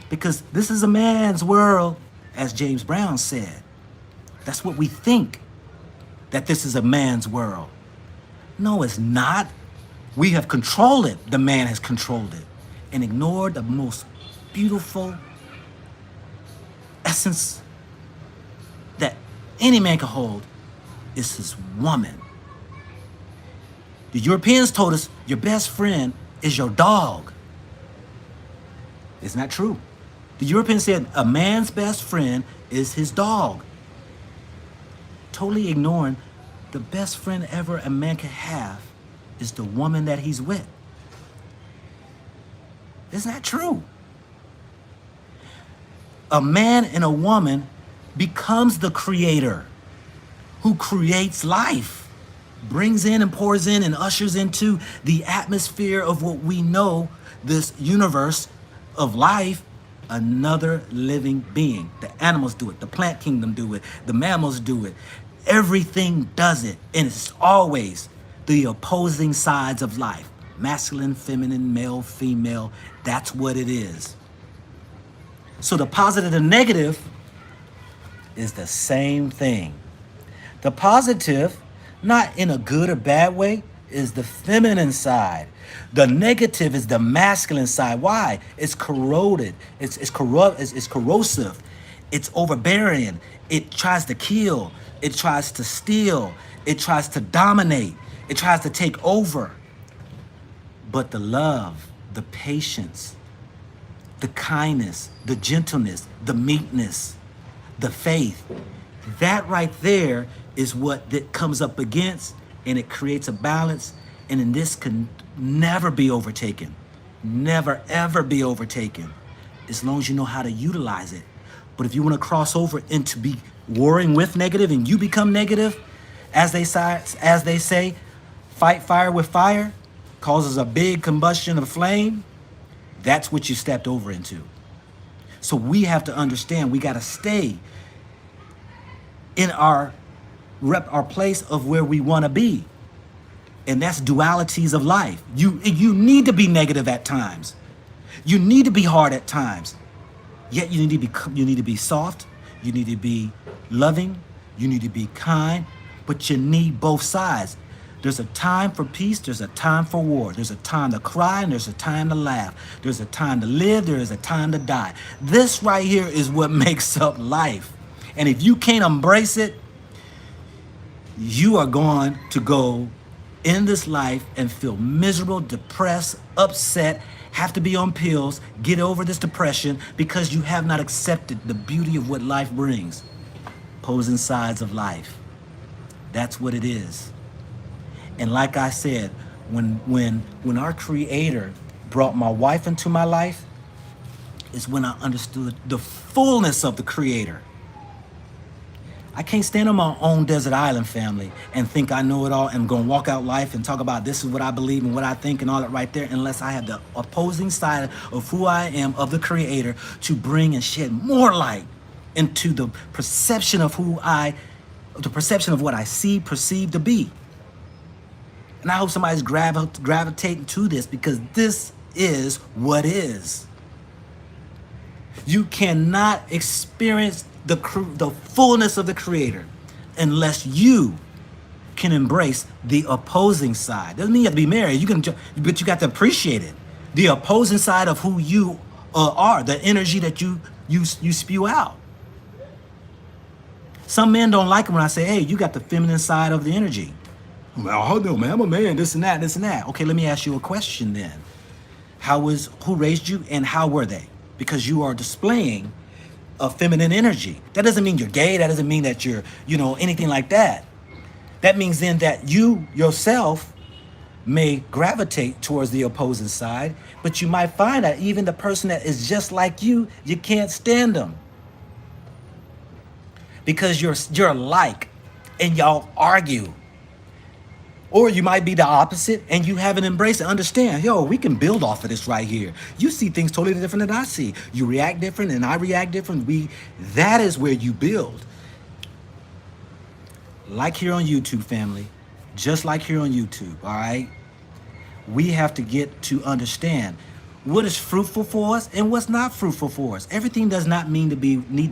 Because this is a man's world, as James Brown said. That's what we think, that this is a man's world. No, it's not. We have controlled it. The man has controlled it and ignored the most beautiful essence that any man can hold is his woman. The Europeans told us your best friend is your dog. Isn't that true? The Europeans said a man's best friend is his dog. Totally ignoring the best friend ever a man can have is the woman that he's with. Isn't that true? A man and a woman becomes the creator who creates life. brings in and pours in and ushers into the atmosphere of what we know, this universe of life, another living being. The animals do it, the plant kingdom do it, the mammals do it. Everything does it, and it's always the opposing sides of life. Masculine, feminine, male, female, that's what it is. So the positive and negative is the same thing. The positive, not in a good or bad way, is the feminine side. The negative is the masculine side. Why? It's corroded. It's corrosive. It's overbearing. It tries to kill. It tries to steal. It tries to dominate. It tries to take over. But the love, the patience, the kindness, the gentleness, the meekness, the faith, that right there is what that comes up against, and it creates a balance, and then this can never be overtaken. Never, ever be overtaken, as long as you know how to utilize it. But if you want to cross over into be warring with negative and you become negative, as they say, fight fire with fire, causes a big combustion of flame, that's what you stepped over into. So we have to understand, we got to stay in our place of where we want to be. And that's dualities of life. You need to be negative at times. You need to be hard at times. Yet you need to be soft, you need to be loving, you need to be kind, but you need both sides. There's a time for peace, there's a time for war. There's a time to cry and there's a time to laugh. There's a time to live, there is a time to die. This right here is what makes up life. And if you can't embrace it, you are going to go in this life and feel miserable, depressed, upset, have to be on pills, get over this depression because you have not accepted the beauty of what life brings. Opposing sides of life. That's what it is. And like I said, when our Creator brought my wife into my life, is when I understood the fullness of the Creator. I can't stand on my own desert island, family, and think I know it all and going to walk out life and talk about this is what I believe and what I think and all that right there, unless I have the opposing side of who I am, of the Creator, to bring and shed more light into the perception of the perception of what I see, perceive to be. And I hope somebody's gravitating to this, because this is what is. You cannot experience the fullness of the Creator unless you can embrace the opposing side. Doesn't mean you have to be married. But you got to appreciate it. The opposing side of who you are, the energy that you spew out. Some men don't like it when I say, hey, you got the feminine side of the energy. Well, hold on, man, I'm a man, this and that, this and that. Okay, let me ask you a question then. Who raised you and how were they? Because you are displaying a feminine energy. That doesn't mean you're gay. That doesn't mean that you're, anything like that. That means then that you yourself may gravitate towards the opposing side, but you might find that even the person that is just like you can't stand them. Because you're alike and y'all argue. Or you might be the opposite and you haven't embraced it. Understand, we can build off of this right here. You see things totally different than I see. You react different and I react different. That is where you build. Like here on YouTube, family. Just like here on YouTube, all right? We have to get to understand what is fruitful for us and what's not fruitful for us. Everything does not need to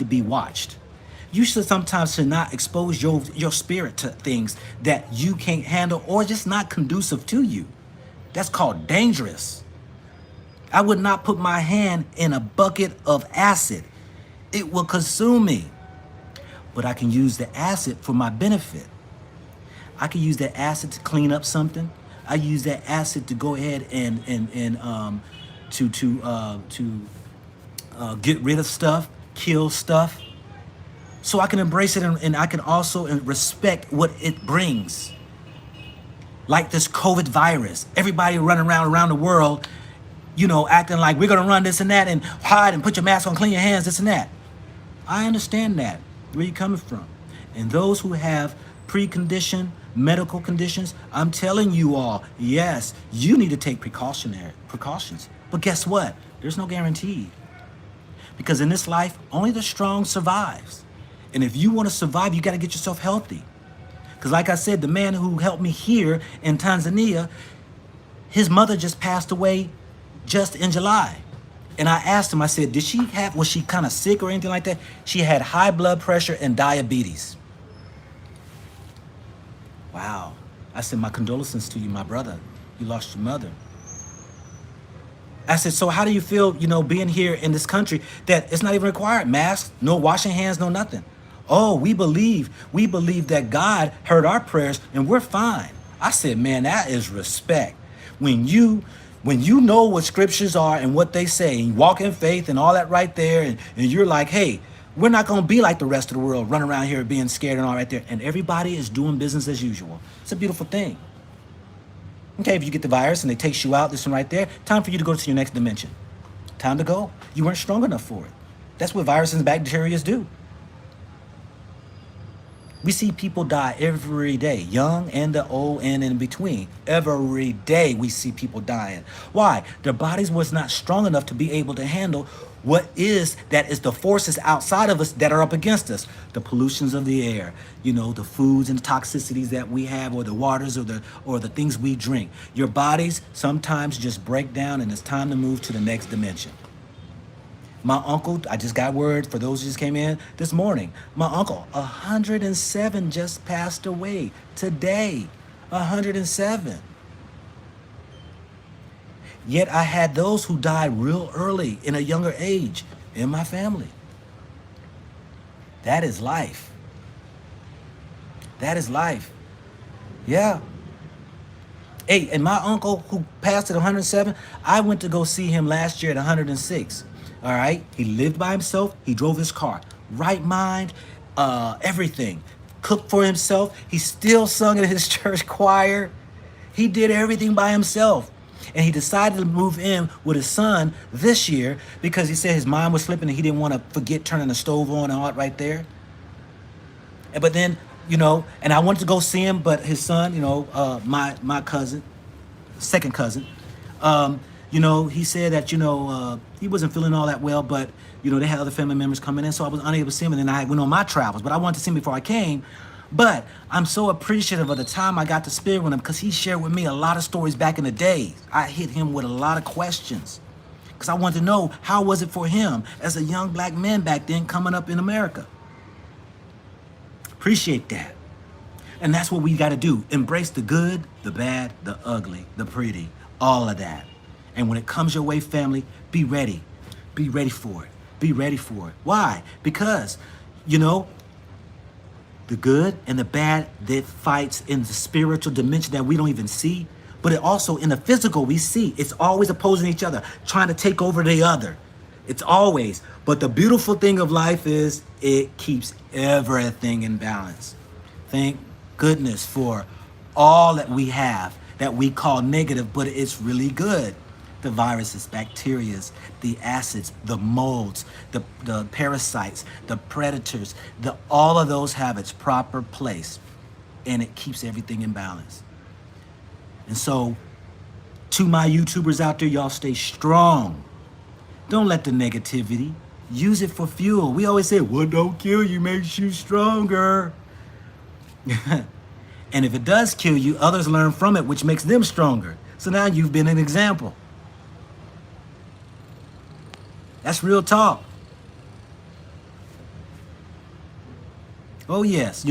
be watched. You should not expose your spirit to things that you can't handle or just not conducive to you. That's called dangerous. I would not put my hand in a bucket of acid. It will consume me. But I can use the acid for my benefit. I can use that acid to clean up something. I use that acid to go ahead and get rid of stuff, kill stuff. So I can embrace it and I can also respect what it brings. Like this COVID virus. Everybody running around the world, acting like we're going to run this and that and hide and put your mask on, clean your hands, this and that. I understand that, where you're coming from. And those who have preconditioned medical conditions, I'm telling you all, yes, you need to take precautions. But guess what? There's no guarantee. Because in this life, only the strong survives. And if you want to survive, you got to get yourself healthy. Because like I said, the man who helped me here in Tanzania, his mother just passed away just in July. And I asked him, I said, was she kind of sick or anything like that? She had high blood pressure and diabetes. Wow. I said, my condolences to you, my brother. You lost your mother. I said, so how do you feel, being here in this country that it's not even required? Masks, no washing hands, no nothing. Oh, we believe that God heard our prayers and we're fine. I said, man, that is respect. When you know what scriptures are and what they say, and you walk in faith and all that right there, and you're like, hey, we're not going to be like the rest of the world, running around here being scared and all right there. And everybody is doing business as usual. It's a beautiful thing. Okay, if you get the virus and they takes you out, this one right there, time for you to go to your next dimension. Time to go. You weren't strong enough for it. That's what viruses and bacteria do. We see people die every day, young and the old and in between. Every day we see people dying. Why? Their bodies was not strong enough to be able to handle what is the forces outside of us that are up against us. The pollutions of the air, the foods and toxicities that we have, or the waters, or the things we drink. Your bodies sometimes just break down and it's time to move to the next dimension. My uncle, I just got word for those who just came in this morning. My uncle, 107, just passed away today. 107. Yet I had those who died real early in a younger age in my family. That is life. That is life. Yeah. Hey, and my uncle who passed at 107, I went to go see him last year at 106. All right. He lived by himself. He drove his car. Right mind, everything. Cooked for himself. He still sung in his church choir. He did everything by himself. And he decided to move in with his son this year because he said his mind was slipping and he didn't want to forget turning the stove on and all that right there. But then, and I wanted to go see him, but his son, my cousin, second cousin, he said that, he wasn't feeling all that well, but, they had other family members coming in, so I was unable to see him, and then I went on my travels. But I wanted to see him before I came. But I'm so appreciative of the time I got to spend with him because he shared with me a lot of stories back in the day. I hit him with a lot of questions because I wanted to know how was it for him as a young black man back then coming up in America. Appreciate that. And that's what we got to do. Embrace the good, the bad, the ugly, the pretty, all of that. And when it comes your way, family, be ready. Be ready for it. Be ready for it. Why? Because, the good and the bad that fights in the spiritual dimension that we don't even see, but it also in the physical we see. It's always opposing each other, trying to take over the other. It's always. But the beautiful thing of life is it keeps everything in balance. Thank goodness for all that we have that we call negative, but it's really good. The viruses, bacterias, the acids, the molds, the parasites, the predators, all of those have its proper place, and it keeps everything in balance. And so, to my YouTubers out there, y'all stay strong. Don't let the negativity, use it for fuel. We always say, what don't kill you makes you stronger. And if it does kill you, others learn from it, which makes them stronger. So now you've been an example. That's real talk. Oh yes,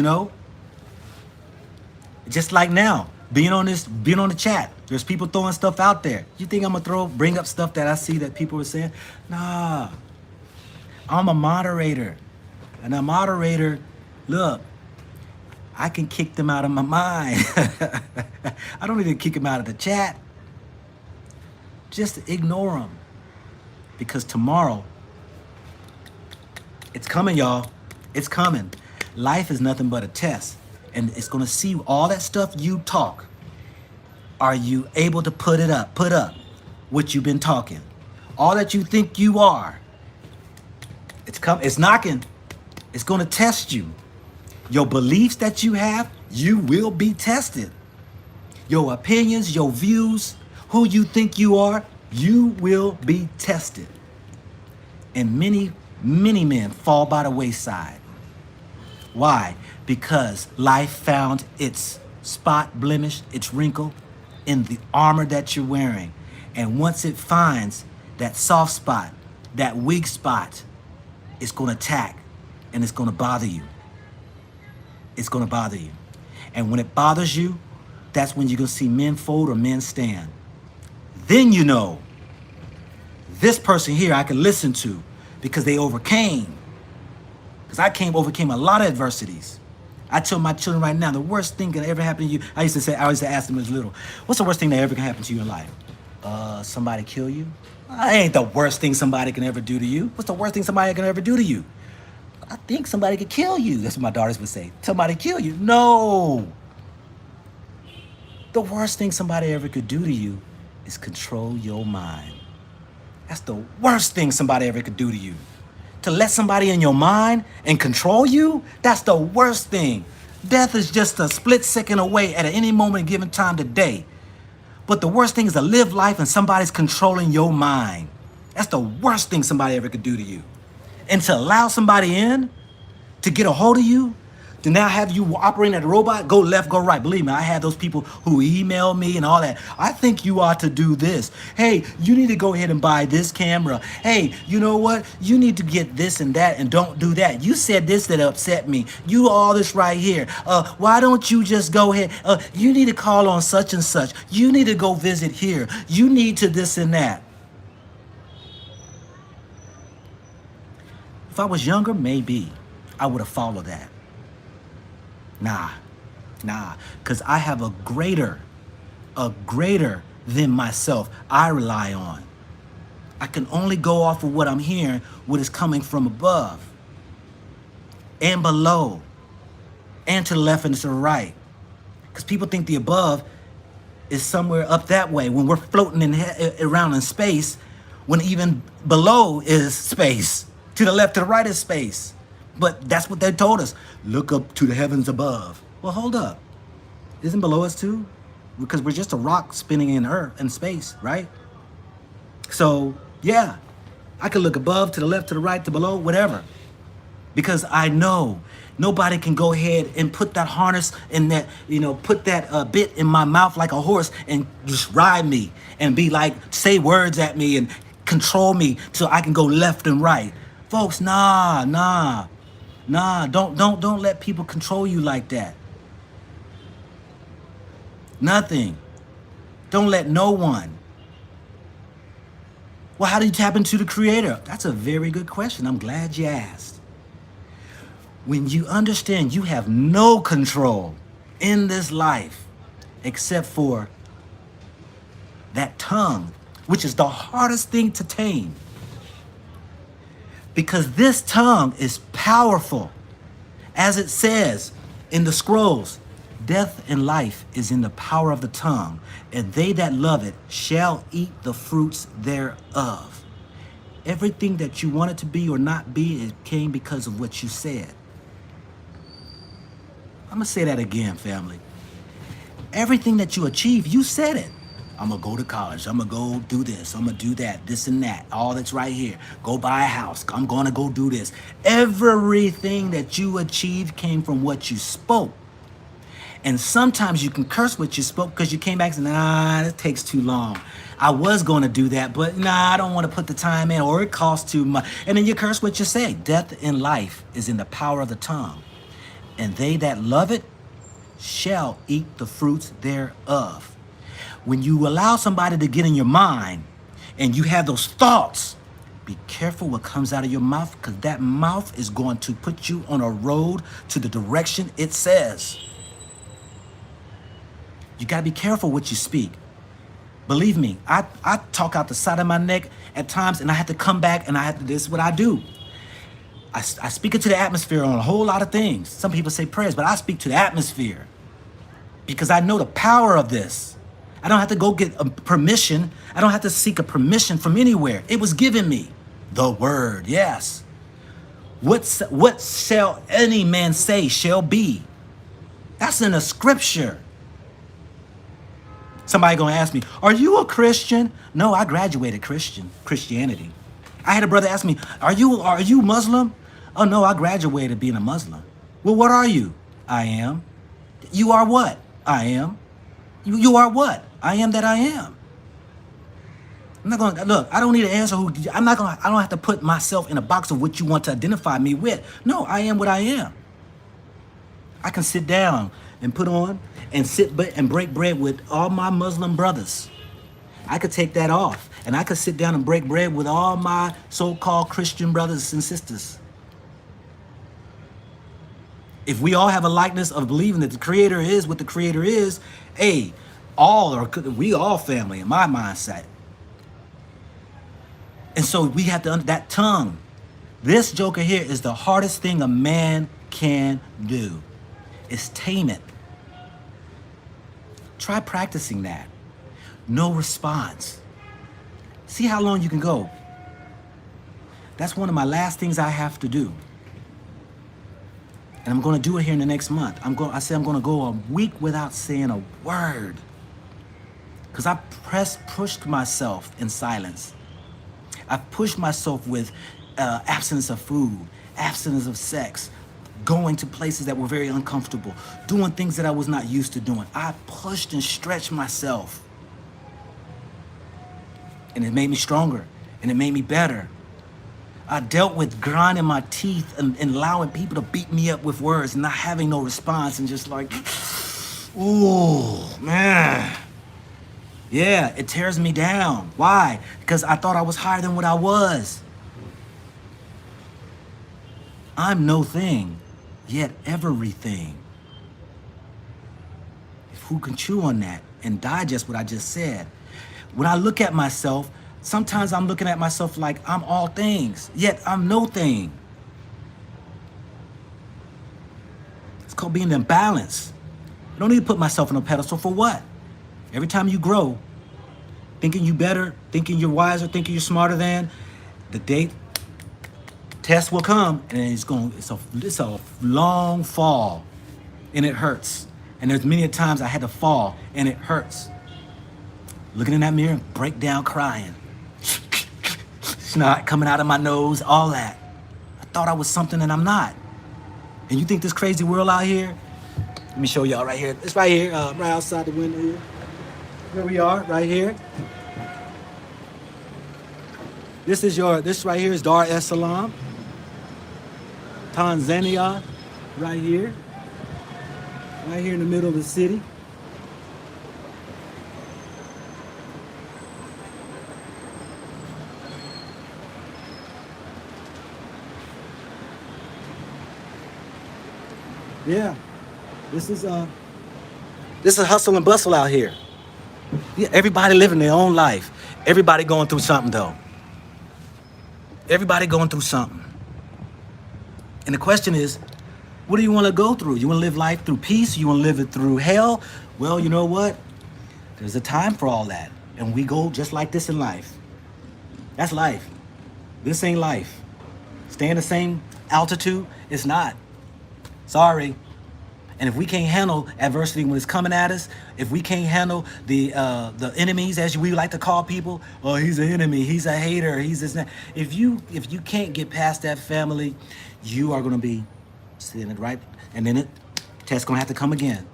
just like now, being on the chat, there's people throwing stuff out there. You think I'm gonna bring up stuff that I see that people are saying? Nah, I'm a moderator, and a moderator, look, I can kick them out of my mind. I don't even kick them out of the chat. Just ignore them. Because tomorrow, it's coming, y'all. It's coming. Life is nothing but a test. And it's going to see all that stuff you talk. Are you able to put up what you've been talking? All that you think you are. It's knocking. It's going to test you. Your beliefs that you have, you will be tested. Your opinions, your views, who you think you are, you will be tested. And many, many men fall by the wayside. Why? Because life found its spot, blemish, its wrinkle in the armor that you're wearing. And once it finds that soft spot, that weak spot, it's going to attack and it's going to bother you. It's going to bother you. And when it bothers you, that's when you're going to see men fold or men stand. Then you know, this person here I can listen to because they overcame. Because I overcame a lot of adversities. I tell my children right now, the worst thing that ever happened to you, I used to ask them as little, what's the worst thing that ever can happen to you in life? Somebody kill you? I ain't the worst thing somebody can ever do to you. What's the worst thing somebody can ever do to you? I think somebody could kill you. That's what my daughters would say. Somebody kill you. No. The worst thing somebody ever could do to you is control your mind. That's the worst thing somebody ever could do to you. To let somebody in your mind and control you, that's the worst thing. Death is just a split second away at any moment given time today. But the worst thing is to live life and somebody's controlling your mind. That's the worst thing somebody ever could do to you. And to allow somebody in to get a hold of you, to now have you operating at a robot, go left, go right. Believe me, I have those people who email me and all that. I think you ought to do this. Hey, you need to go ahead and buy this camera. Hey, you know what? You need to get this and that and don't do that. You said this that upset me. You all this right here. Why don't you just go ahead? You need to call on such and such. You need to go visit here. You need to this and that. If I was younger, maybe I would have followed that. Nah, because I have a greater than myself I rely on. I can only go off of what I'm hearing, what is coming from above and below and to the left and to the right. Because people think the above is somewhere up that way when we're floating around in space, when even below is space. To the left, to the right is space. But that's what they told us. Look up to the heavens above. Well, hold up. Isn't below us too? Because we're just a rock spinning in earth and space, right? So, yeah. I can look above, to the left, to the right, to below, whatever. Because I know nobody can go ahead and put that harness in that, put that bit in my mouth like a horse and just ride me and be like, say words at me and control me so I can go left and right. Folks, nah, don't let people control you like that. Nothing. Don't let no one. Well, how do you tap into the Creator? That's a very good question. I'm glad you asked. When you understand you have no control in this life except for that tongue, which is the hardest thing to tame. Because this tongue is powerful. As it says in the scrolls, death and life is in the power of the tongue, and they that love it shall eat the fruits thereof. Everything that you wanted to be or not be, it came because of what you said. I'm going to say that again, family. Everything that you achieve, you said it. I'm going to go to college. I'm going to go do this. I'm going to do that, this and that. All that's right here. Go buy a house. I'm going to go do this. Everything that you achieved came from what you spoke. And sometimes you can curse what you spoke because you came back and said, nah, that takes too long. I was going to do that, but nah, I don't want to put the time in, or it costs too much. And then you curse what you say. Death and life is in the power of the tongue. And they that love it shall eat the fruits thereof. When you allow somebody to get in your mind and you have those thoughts, be careful what comes out of your mouth, because that mouth is going to put you on a road to the direction it says. You got to be careful what you speak. Believe me, I talk out the side of my neck at times, and I have to come back, and this is what I do. I speak into the atmosphere on a whole lot of things. Some people say prayers, but I speak to the atmosphere because I know the power of this. I don't have to go get a permission. I don't have to seek a permission from anywhere. It was given me. The word, yes. What shall any man say shall be. That's in the scripture. Somebody gonna ask me, are you a Christian? No, I graduated Christianity. I had a brother ask me, are you Muslim? Oh no, I graduated being a Muslim. Well, what are you? I am. You are what? I am. You are what? I am that I am. I'm not gonna look, I don't need to answer I don't have to put myself in a box of what you want to identify me with. No, I am what I am. I can sit down and put on and and break bread with all my Muslim brothers. I could take that off and I could sit down and break bread with all my so-called Christian brothers and sisters. If we all have a likeness of believing that the Creator is what the Creator is, we all family in my mindset. And so we have to, that tongue, this joker here is the hardest thing a man can do, is tame it. Try practicing that. No response. See how long you can go. That's one of my last things I have to do. And I'm gonna do it here in the next month. I said I'm gonna go a week without saying a word. Because I pushed myself in silence. I pushed myself with abstinence of food, abstinence of sex, going to places that were very uncomfortable, doing things that I was not used to doing. I pushed and stretched myself. And it made me stronger, and it made me better. I dealt with grinding my teeth and allowing people to beat me up with words, not having no response, and just like, ooh, man. Yeah, it tears me down. Why? Because I thought I was higher than what I was. I'm no thing, yet everything. Who can chew on that and digest what I just said? When I look at myself, sometimes I'm looking at myself like I'm all things, yet I'm no thing. It's called being in balance. I don't need to put myself on a pedestal for what? Every time you grow, thinking you better, thinking you're wiser, thinking you're smarter than, the test will come, and it's a long fall, and it hurts. And there's many times I had to fall, and it hurts. Looking in that mirror, break down crying. Snot coming out of my nose, all that. I thought I was something and I'm not. And you think this crazy world out here? Let me show y'all right here. It's right here, right outside the window here. Here we are, right here. This right here is Dar es Salaam, Tanzania, right here in the middle of the city. Yeah, this is hustle and bustle out here. Yeah, everybody living their own life. Everybody going through something though. Everybody going through something. And the question is, what do you want to go through? You want to live life through peace? You want to live it through hell? Well, you know what? There's a time for all that. And we go just like this in life. That's life. This ain't life. Staying the same altitude, it's not. Sorry. And if we can't handle adversity when it's coming at us, if we can't handle the enemies, as we like to call people, oh, he's an enemy, he's a hater, he's this. If you can't get past that, family, you are gonna be sitting it right, and then test's gonna have to come again.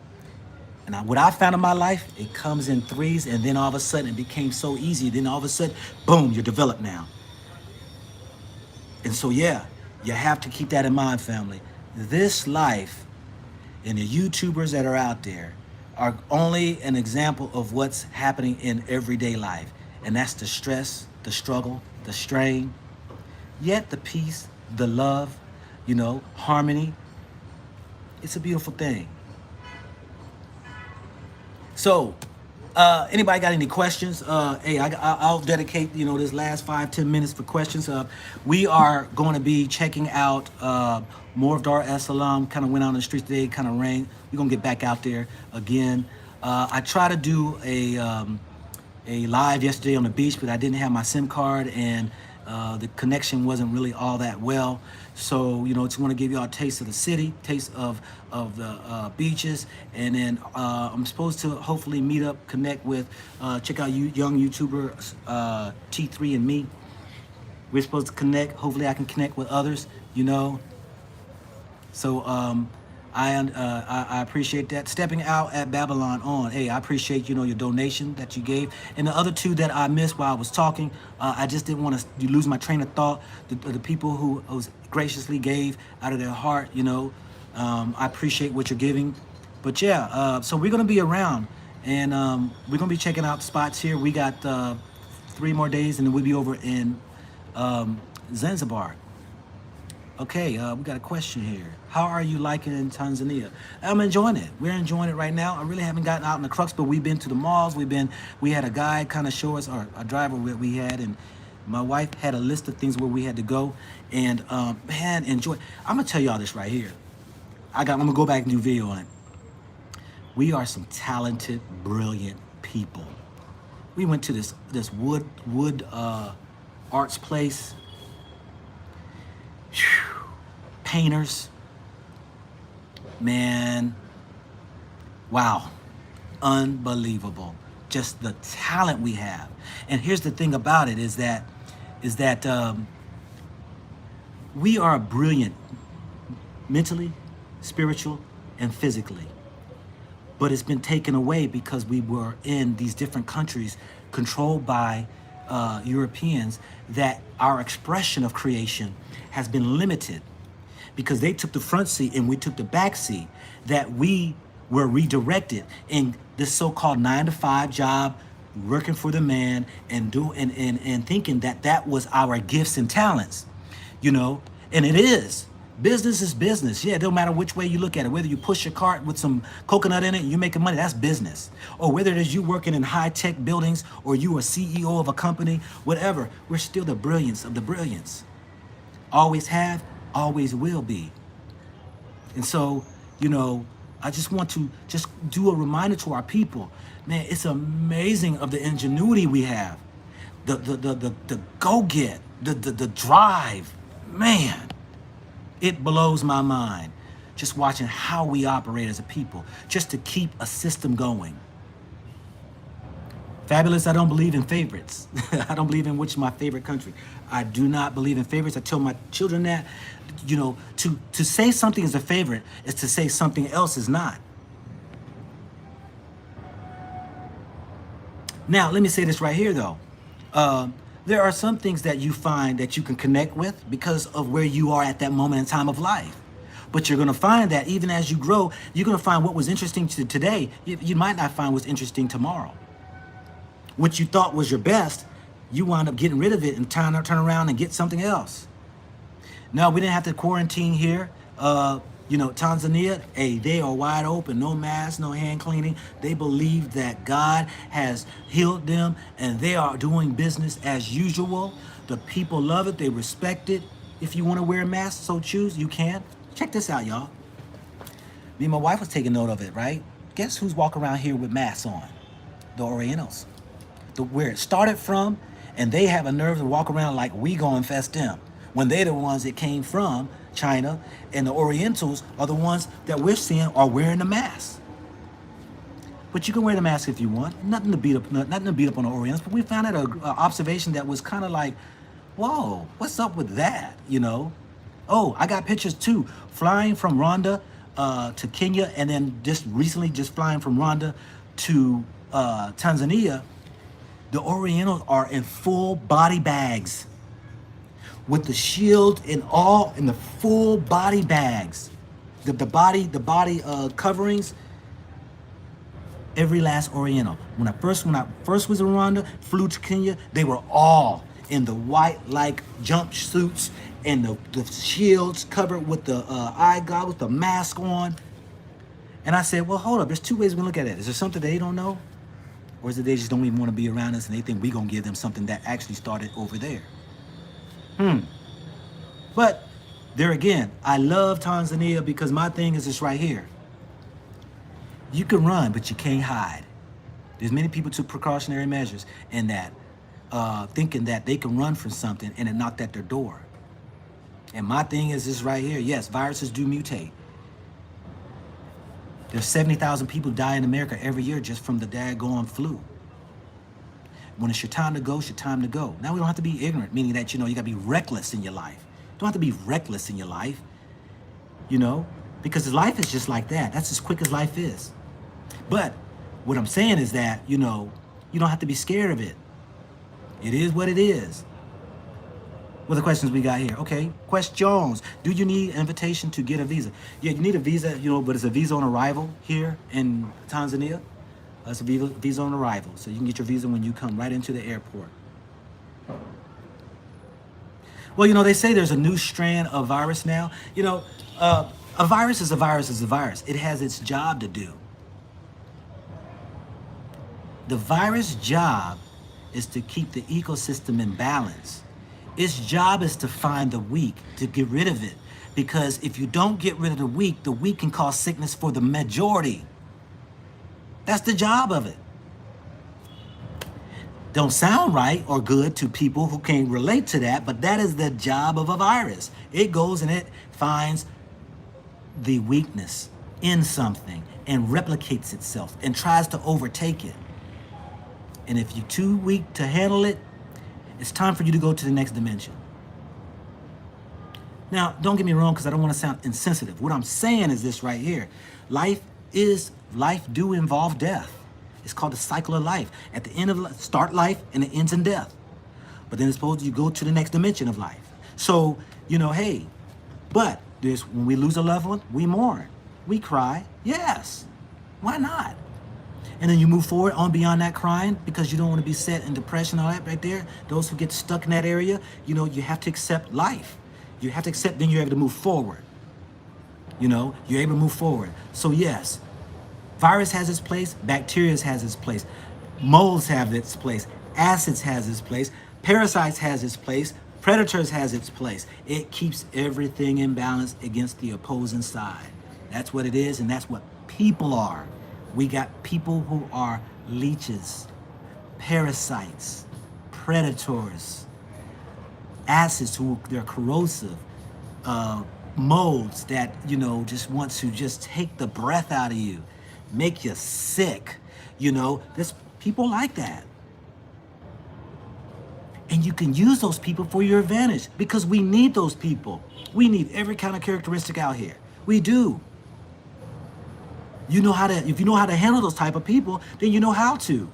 And what I found in my life, it comes in threes, and then all of a sudden it became so easy. Then all of a sudden, boom, you're developed now. And so yeah, you have to keep that in mind, family. This life and the YouTubers that are out there are only an example of what's happening in everyday life. And that's the stress, the struggle, the strain, yet the peace, the love, harmony. It's a beautiful thing. So, anybody got any questions? Hey, I'll dedicate, this last 5-10 minutes for questions. We are going to be checking out more of Dar es Salaam. Kind of went out on the streets today, kind of rained. We're going to get back out there again. I tried to do a live yesterday on the beach, but I didn't have my SIM card, and The connection wasn't really all that well. So, you know, just want to give y'all a taste of the city, taste of the beaches. And then I'm supposed to hopefully meet up, connect with, check out young YouTuber T3 and me. We're supposed to connect. Hopefully I can connect with others, you know. So I appreciate that. Stepping out at Babylon on. Hey, I appreciate, you know, your donation that you gave. And the other two that I missed while I was talking, I just didn't want to lose my train of thought. The people who graciously gave out of their heart, you know, I appreciate what you're giving. But yeah, so we're going to be around, and we're going to be checking out spots here. We got 3 more days, and then we'll be over in Zanzibar. Okay, we got a question here. How are you liking it in Tanzania? I'm enjoying it. We're enjoying it right now. I really haven't gotten out in the crux, but we've been to the malls. We had a guide kind of show us, or a driver that we had, and my wife had a list of things where we had to go. And man, enjoy. I'm gonna tell y'all this right here. I'm gonna go back and do video on it. We are some talented, brilliant people. We went to this wood arts place. Whew. Painters, man, wow, unbelievable. Just the talent we have. And here's the thing about it is that we are brilliant mentally, spiritual, and physically. But it's been taken away because we were in these different countries controlled by Europeans, that our expression of creation has been limited because they took the front seat and we took the back seat, that we were redirected in this so-called 9-to-5 job, working for the man and thinking that was our gifts and talents, you know, and it is. Business is business. Yeah, it don't matter which way you look at it. Whether you push your cart with some coconut in it and you're making money, that's business. Or whether it is you working in high-tech buildings or you are CEO of a company, whatever, we're still the brilliance of the brilliance. Always have, always will be. And so, you know, I just want to just do a reminder to our people. Man, it's amazing of the ingenuity we have. The go-get, the drive. Man. It blows my mind just watching how we operate as a people, just to keep a system going. Fabulous, I don't believe in favorites. I don't believe in which is my favorite country. I do not believe in favorites. I tell my children that, you know, to say something is a favorite is to say something else is not. Now, let me say this right here, though. There are some things that you find that you can connect with because of where you are at that moment in time of life. But you're going to find that even as you grow, you're going to find what was interesting to today, you might not find what's interesting tomorrow. What you thought was your best, you wound up getting rid of it and turn around and get something else. No, we didn't have to quarantine here. You know, Tanzania, hey, they are wide open, no mask, no hand cleaning. They believe that God has healed them and they are doing business as usual. The people love it, they respect it. If you want to wear a mask, so choose, you can. Check this out, y'all. Me and my wife was taking note of it, right? Guess who's walking around here with masks on? The Orientals. Where it started from, and they have a nerve to walk around like we gonna infest them, when they're the ones that came from China, and the Orientals are the ones that we're seeing are wearing the mask. But you can wear the mask if you want. Nothing to beat up on the Orientals. But we found out an observation that was kind of like, whoa, what's up with that? You know? Oh, I got pictures too, flying from Rwanda to Kenya, and then just recently just flying from Rwanda to Tanzania. The Orientals are in full body bags, with the shield and all in the full body bags, the body coverings. Every last Oriental. When I first was in Rwanda, flew to Kenya, they were all in the white like jumpsuits and the shields covered with the eye goggles, the mask on. And I said, well, hold up. There's two ways we can look at it. Is there something they don't know, or is it they just don't even want to be around us and they think we gonna give them something that actually started over there? But there again, I love Tanzania because my thing is this right here. You can run, but you can't hide. There's many people took precautionary measures in that. thinking that they can run from something and it knocked at their door. And my thing is this right here. Yes, viruses do mutate. There's 70,000 people die in America every year just from the daggone flu. When it's your time to go, it's your time to go. Now we don't have to be ignorant, meaning that, you gotta be reckless in your life. You don't have to be reckless in your life, because life is just like that. That's as quick as life is. But what I'm saying is that, you don't have to be scared of it. It is what it is. What are the questions we got here? Okay, questions. Do you need an invitation to get a visa? Yeah, you need a visa, but it's a visa on arrival here in Tanzania. It's a visa on arrival. So you can get your visa when you come right into the airport. Well, they say there's a new strand of virus now. A virus is a virus is a virus. It has its job to do. The virus' job is to keep the ecosystem in balance. Its job is to find the weak, to get rid of it. Because if you don't get rid of the weak can cause sickness for the majority. That's the job of it. Don't sound right or good to people who can't relate to that, but that is the job of a virus. It goes and it finds the weakness in something and replicates itself and tries to overtake it. And if you're too weak to handle it, it's time for you to go to the next dimension. Now, don't get me wrong, because I don't want to sound insensitive. What I'm saying is this right here. Life do involve death. It's called the cycle of life. At the end of life, start life and it ends in death. But then it's supposed you go to the next dimension of life. So, hey, but when we lose a loved one, we mourn. We cry. Yes. Why not? And then you move forward on beyond that crying because you don't want to be set in depression, all that right there. Those who get stuck in that area, you have to accept life. You have to accept, then you're able to move forward. You're able to move forward. So yes, virus has its place, bacteria has its place, molds have its place, acids has its place, parasites has its place, predators has its place. It keeps everything in balance against the opposing side. That's what it is, and that's what people are. We got people who are leeches, parasites, predators, acids who they're corrosive, molds that, just want to just take the breath out of you, make you sick. There's people like that. And you can use those people for your advantage because we need those people. We need every kind of characteristic out here. We do. If you know how to handle those type of people, then you know how to.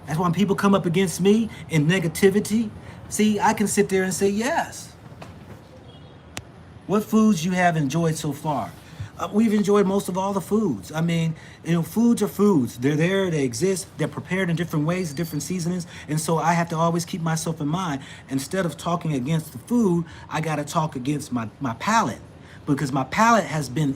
That's why when people come up against me in negativity, see, I can sit there and say, yes. What foods you have enjoyed so far? We've enjoyed most of all the foods. I mean, foods are foods. They're there, they exist, they're prepared in different ways, different seasonings. And so I have to always keep myself in mind. Instead of talking against the food, I gotta talk against my palate. Because my palate has been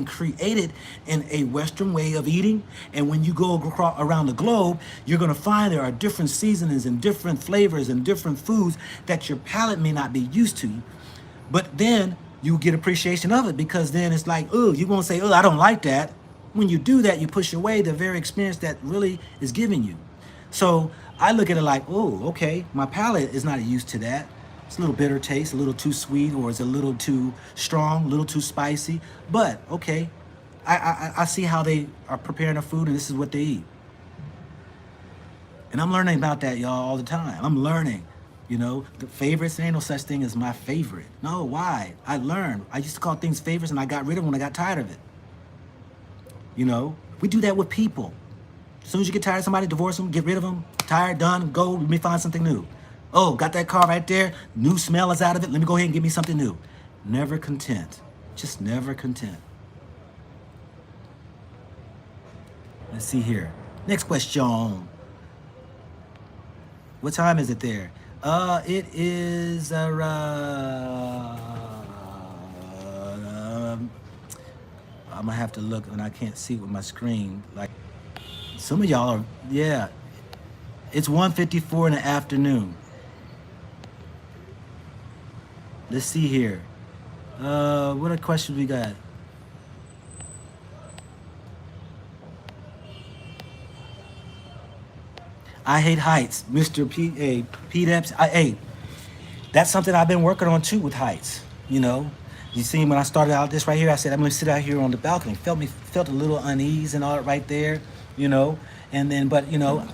created in a Western way of eating, and when you go around the globe, you're gonna find there are different seasonings and different flavors and different foods that your palate may not be used to, but then you get appreciation of it because then it's like, oh, you won't say, oh, I don't like that. When you do that, you push away the very experience that really is giving you. So I look at it like, oh, okay, my palate is not used to that. It's a little bitter taste, a little too sweet, or it's a little too strong, a little too spicy. But, okay, I see how they are preparing their food, and this is what they eat. And I'm learning about that, y'all, all the time. I'm learning. The favorites, there ain't no such thing as my favorite. No, why? I learned. I used to call things favorites, and I got rid of them when I got tired of it. We do that with people. As soon as you get tired of somebody, divorce them, get rid of them, tired, done, go, let me find something new. Oh, got that car right there. New smell is out of it. Let me go ahead and give me something new. Never content. Just never content. Let's see here. Next question. What time is it there? It is I'm gonna have to look, and I can't see with my screen. Like some of y'all are, yeah. It's 1:54 in the afternoon. Let's see here. What other questions we got? I hate heights, Mr. Pete Epps. Hey, that's something I've been working on too with heights. You know, you see, when I started out this right here, I said I'm going to sit out here on the balcony. Felt a little unease and all that right there. You know, and then but you know,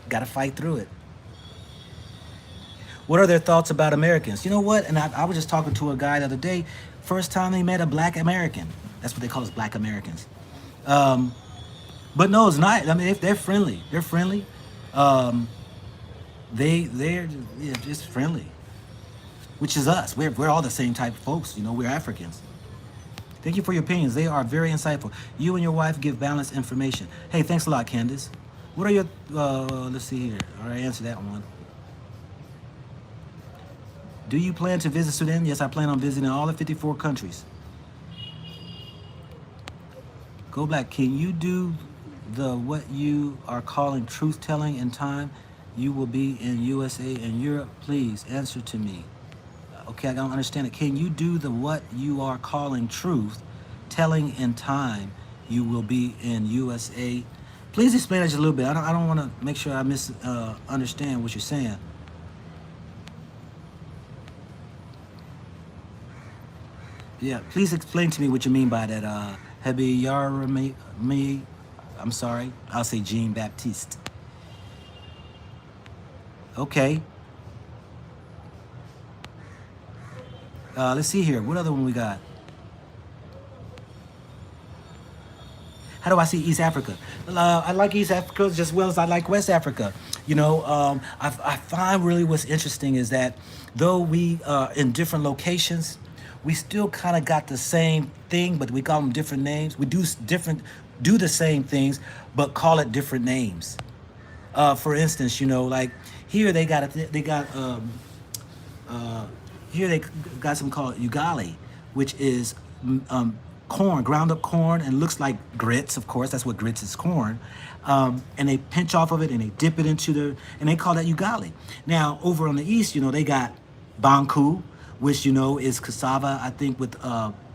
got to fight through it. What are their thoughts about Americans? You know what? And I was just talking to a guy the other day. First time they met a Black American. That's what they call us, Black Americans. But no, it's not. I mean, if they're friendly, they're friendly. Um, they're yeah, just friendly, which is us. We're all the same type of folks. You know, we're Africans. Thank you for your opinions. They are very insightful. You and your wife give balanced information. Hey, thanks a lot, Candace. What are your? Let's see here. All right, answer that one. Do you plan to visit Sudan? Yes, I plan on visiting all the 54 countries. Go Black. Can you do the what you are calling truth telling in time? You will be in USA and Europe. Please answer to me. Okay, I don't understand it. Can you do the what you are calling truth telling in time? You will be in USA. Please explain that just a little bit. I don't want to make sure I understand what you're saying. Yeah, please explain to me what you mean by that. Hebi Yarami, me, I'm sorry. I'll say Jean Baptiste. Okay. Let's see here. What other one we got? How do I see East Africa? I like East Africa just as well as I like West Africa. You know, I find really what's interesting is that though we are in different locations, we still kind of got the same thing, but we call them different names. We do the same things, but call it different names. For instance, you know, like here they got something called ugali, which is corn, ground up corn, and looks like grits. Of course, that's what grits is, corn. And they pinch off of it and they dip it into and they call that ugali. Now over on the east, you know, they got banku, which you know is cassava, I think, with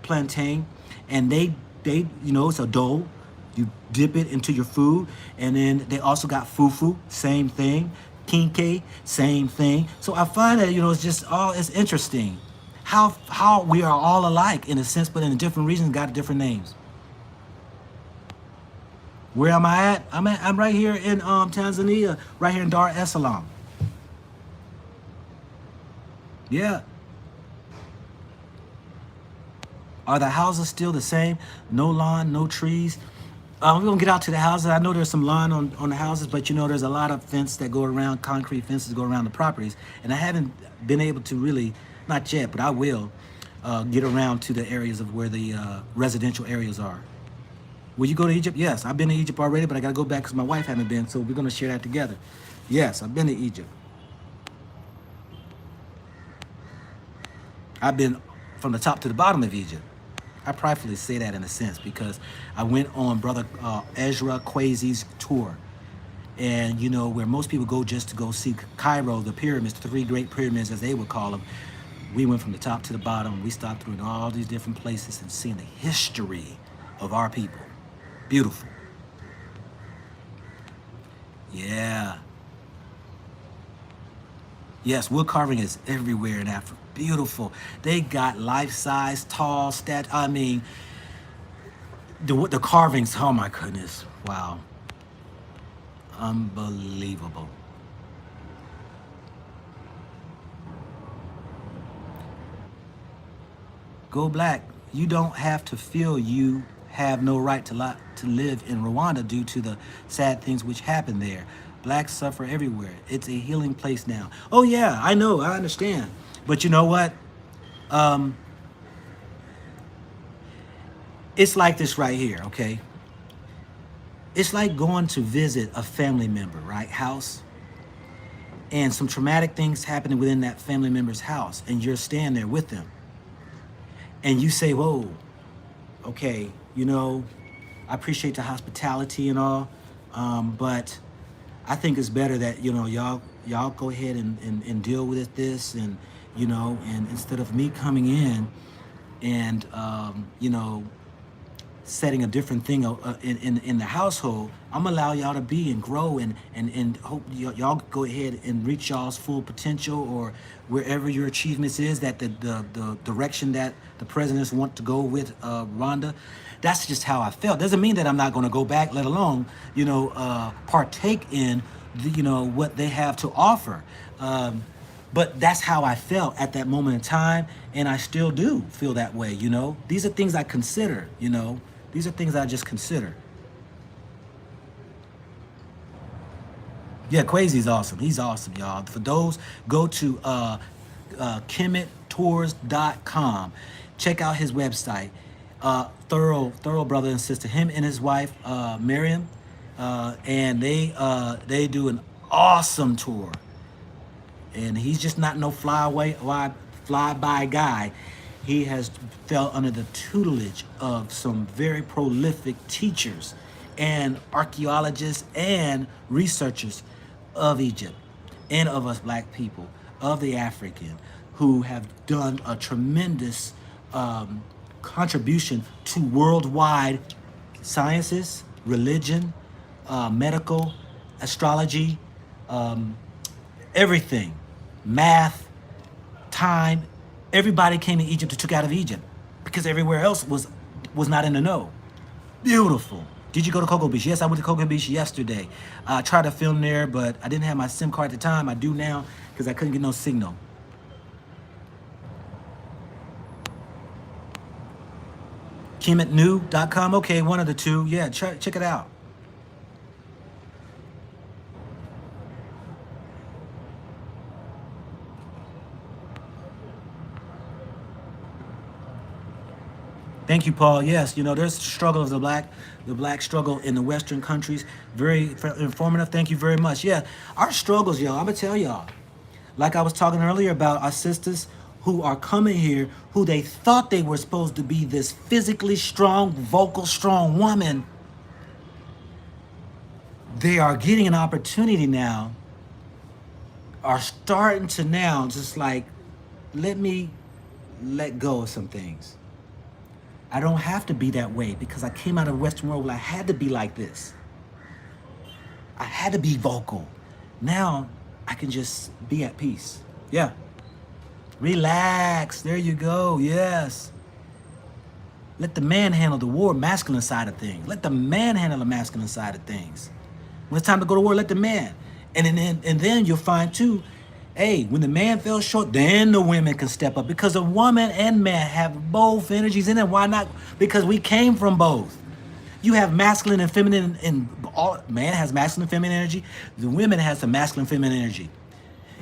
plantain, and they you know, it's a dough. You dip it into your food, and then they also got fufu, same thing. Kinke, same thing. So I find that, you know, it's interesting how we are all alike in a sense, but in different regions got different names. Where am I at? I'm right here in Tanzania, right here in Dar es Salaam. Yeah. Are the houses still the same? No lawn, no trees. We're gonna get out to the houses. I know there's some lawn on the houses, but you know there's a lot of fence that go around, concrete fences go around the properties, and I haven't been able to really, not yet, but I will get around to the areas of where the residential areas are. Will you go to Egypt? Yes, I've been to Egypt already, but I gotta go back because my wife haven't been, so we're gonna share that together. Yes, I've been to Egypt. I've been from the top to the bottom of Egypt. I pridefully say that in a sense because I went on Brother Ezra Quasi's tour. And, you know, where most people go just to go see Cairo, the pyramids, the 3 great pyramids, as they would call them. We went from the top to the bottom. We stopped through in all these different places and seeing the history of our people. Beautiful. Yeah. Yes, wood carving is everywhere in Africa. Beautiful. They got life-size, tall, I mean, the carvings, oh my goodness. Wow. Unbelievable. Go Black. You don't have to feel you have no right to live in Rwanda due to the sad things which happen there. Blacks suffer everywhere. It's a healing place now. Oh yeah, I know, I understand. But you know what? It's like this right here, okay? It's like going to visit a family member, right? House. And some traumatic things happening within that family member's house. And you're standing there with them. And you say, whoa, okay, you know, I appreciate the hospitality and all. But I think it's better that, you know, y'all go ahead and deal with this and, you know, and instead of me coming in and, you know, setting a different thing in the household, I'm gonna allow y'all to be and grow and hope y'all go ahead and reach y'all's full potential, or wherever your achievements is, that the direction that the presidents want to go with Rhonda. That's just how I felt. Doesn't mean that I'm not going to go back, let alone partake in what they have to offer. But that's how I felt at that moment in time, and I still do feel that way. These are things I consider. These are things I just consider. Yeah, Quasi's awesome. He's awesome, y'all. For those, go to KemmettTours.com. Check out his website. Thorough brother and sister. Him and his wife, Miriam, and they do an awesome tour. And he's just not no fly-by guy. He has fell under the tutelage of some very prolific teachers and archaeologists and researchers of Egypt and of us black people, of the African, who have done a tremendous contribution to worldwide sciences, religion, medical, astrology, everything, math, time. Everybody came to Egypt and took out of Egypt because everywhere else was not in the know. Beautiful. Did you go to Cocoa Beach? Yes, I went to Cocoa Beach yesterday. I tried to film there, but I didn't have my SIM card at the time. I do now because I couldn't get no signal. KemmettNew.com. Okay, one of the two. Yeah, check it out. Thank you, Paul. Yes, there's the struggle of the black struggle in the Western countries. Very informative. Thank you very much. Yeah, our struggles, y'all. I'm gonna tell y'all. Like I was talking earlier about our sisters who are coming here, who they thought they were supposed to be this physically strong, vocal strong woman. They are getting an opportunity now. Are starting to now just like, let me let go of some things. I don't have to be that way because I came out of the Western world where I had to be like this. I had to be vocal. Now I can just be at peace. Yeah. Relax. There you go. Yes. Let the man handle the war, masculine side of things. Let the man handle the masculine side of things. When it's time to go to war, let the man. And then you'll find too, hey, when the man fell short, then the women can step up, because a woman and man have both energies in it. Why not? Because we came from both. You have masculine and feminine, and all man has masculine and feminine energy. The women has some masculine and feminine energy.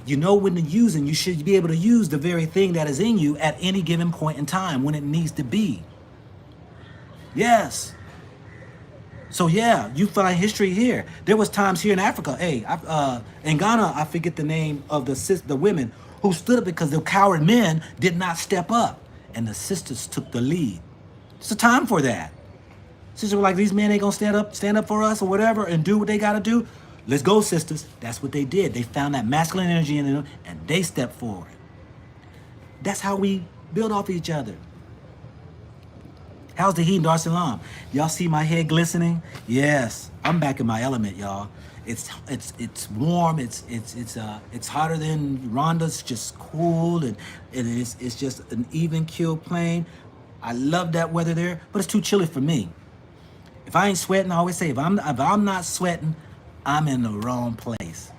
You know when to use, and you should be able to use the very thing that is in you at any given point in time when it needs to be. Yes. So yeah, you find history here. There was times here in Africa, in Ghana, I forget the name of the women who stood up because the coward men did not step up, and the sisters took the lead. It's a time for that. Sisters were like, these men ain't gonna stand up for us or whatever and do what they gotta do. Let's go, sisters. That's what they did. They found that masculine energy in them and they stepped forward. That's how we build off each other. How's the heat in Dar es Salaam? Y'all see my head glistening? Yes, I'm back in my element, y'all. It's warm. It's hotter than Rhonda's. Just cool, and it's just an even keel plane. I love that weather there, but it's too chilly for me. If I ain't sweating, I always say if I'm not sweating, I'm in the wrong place.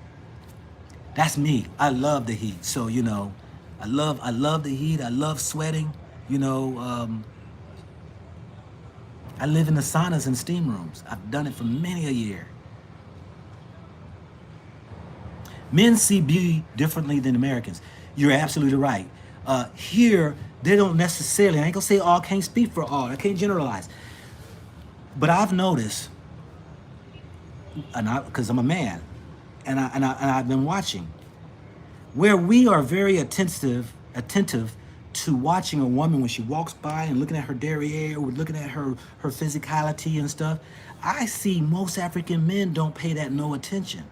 That's me. I love the heat. So I love the heat. I love sweating. I live in the saunas and steam rooms. I've done it for many a year. Men see beauty differently than Americans. You're absolutely right. Here, they don't necessarily, I ain't gonna say all, can't speak for all, I can't generalize. But I've noticed, because I'm a man, and I've been watching, where we are very attentive to watching a woman when she walks by and looking at her derriere or looking at her physicality and stuff. I see most African men don't pay that no attention.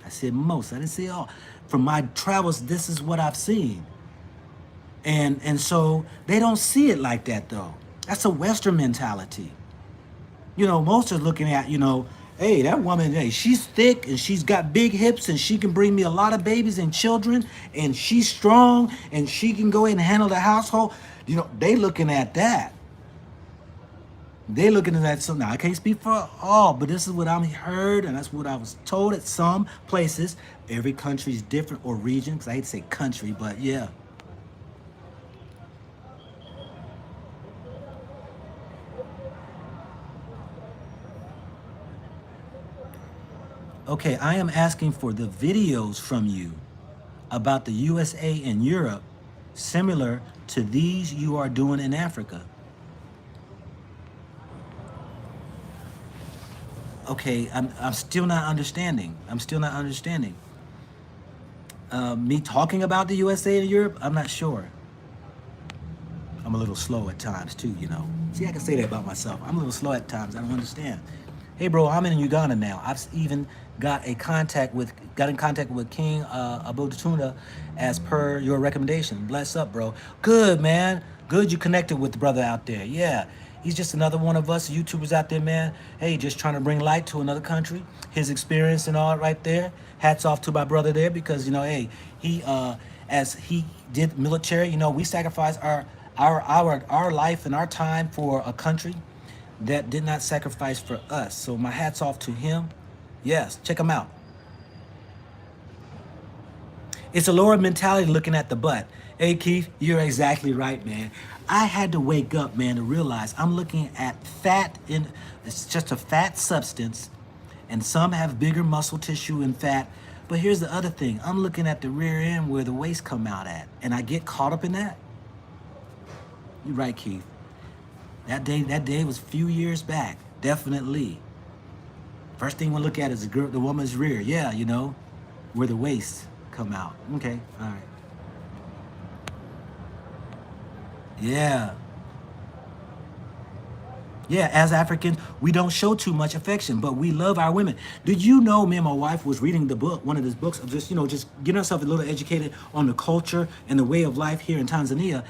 I said most, I didn't say all. From my travels, this is what I've seen. And so they don't see it like that though. That's a Western mentality. You know, most are looking at, you know, hey, that woman, hey, she's thick and she's got big hips and she can bring me a lot of babies and children and she's strong and she can go ahead and handle the household. You know, they looking at that. They looking at that. So now I can't speak for all, but this is what I'm heard and that's what I was told at some places. Every country is different, or region, because I hate to say country, but yeah. Okay, I am asking for the videos from you about the USA and Europe similar to these you are doing in Africa. Okay, I'm still not understanding. I'm still not understanding. Me talking about the USA and Europe, I'm not sure. I'm a little slow at times too, you know. See, I can say that about myself. I'm a little slow at times. I don't understand. Hey, bro, I'm in Uganda now. I've even got in contact with King Abudatunda as per your recommendation. Bless up, bro. Good, man. Good you connected with the brother out there. Yeah. He's just another one of us YouTubers out there, man. Hey, just trying to bring light to another country. His experience and all right there. Hats off to my brother there because, you know, hey, he as he did military, you know, we sacrificed our life and our time for a country that did not sacrifice for us. So my hat's off to him. Yes, check him out. It's a lower mentality looking at the butt. Hey, Keith, you're exactly right, man. I had to wake up, man, to realize I'm looking at fat it's just a fat substance, and some have bigger muscle tissue and fat. But here's the other thing. I'm looking at the rear end where the waist come out at, and I get caught up in that. You're right, Keith. That day was a few years back, definitely. First thing we look at is the woman's rear. Yeah, you know, where the waist come out. Okay, all right. Yeah. Yeah, as Africans, we don't show too much affection, but we love our women. Did you know me and my wife was reading the book, one of these books of just, you know, just getting ourselves a little educated on the culture and the way of life here in Tanzania.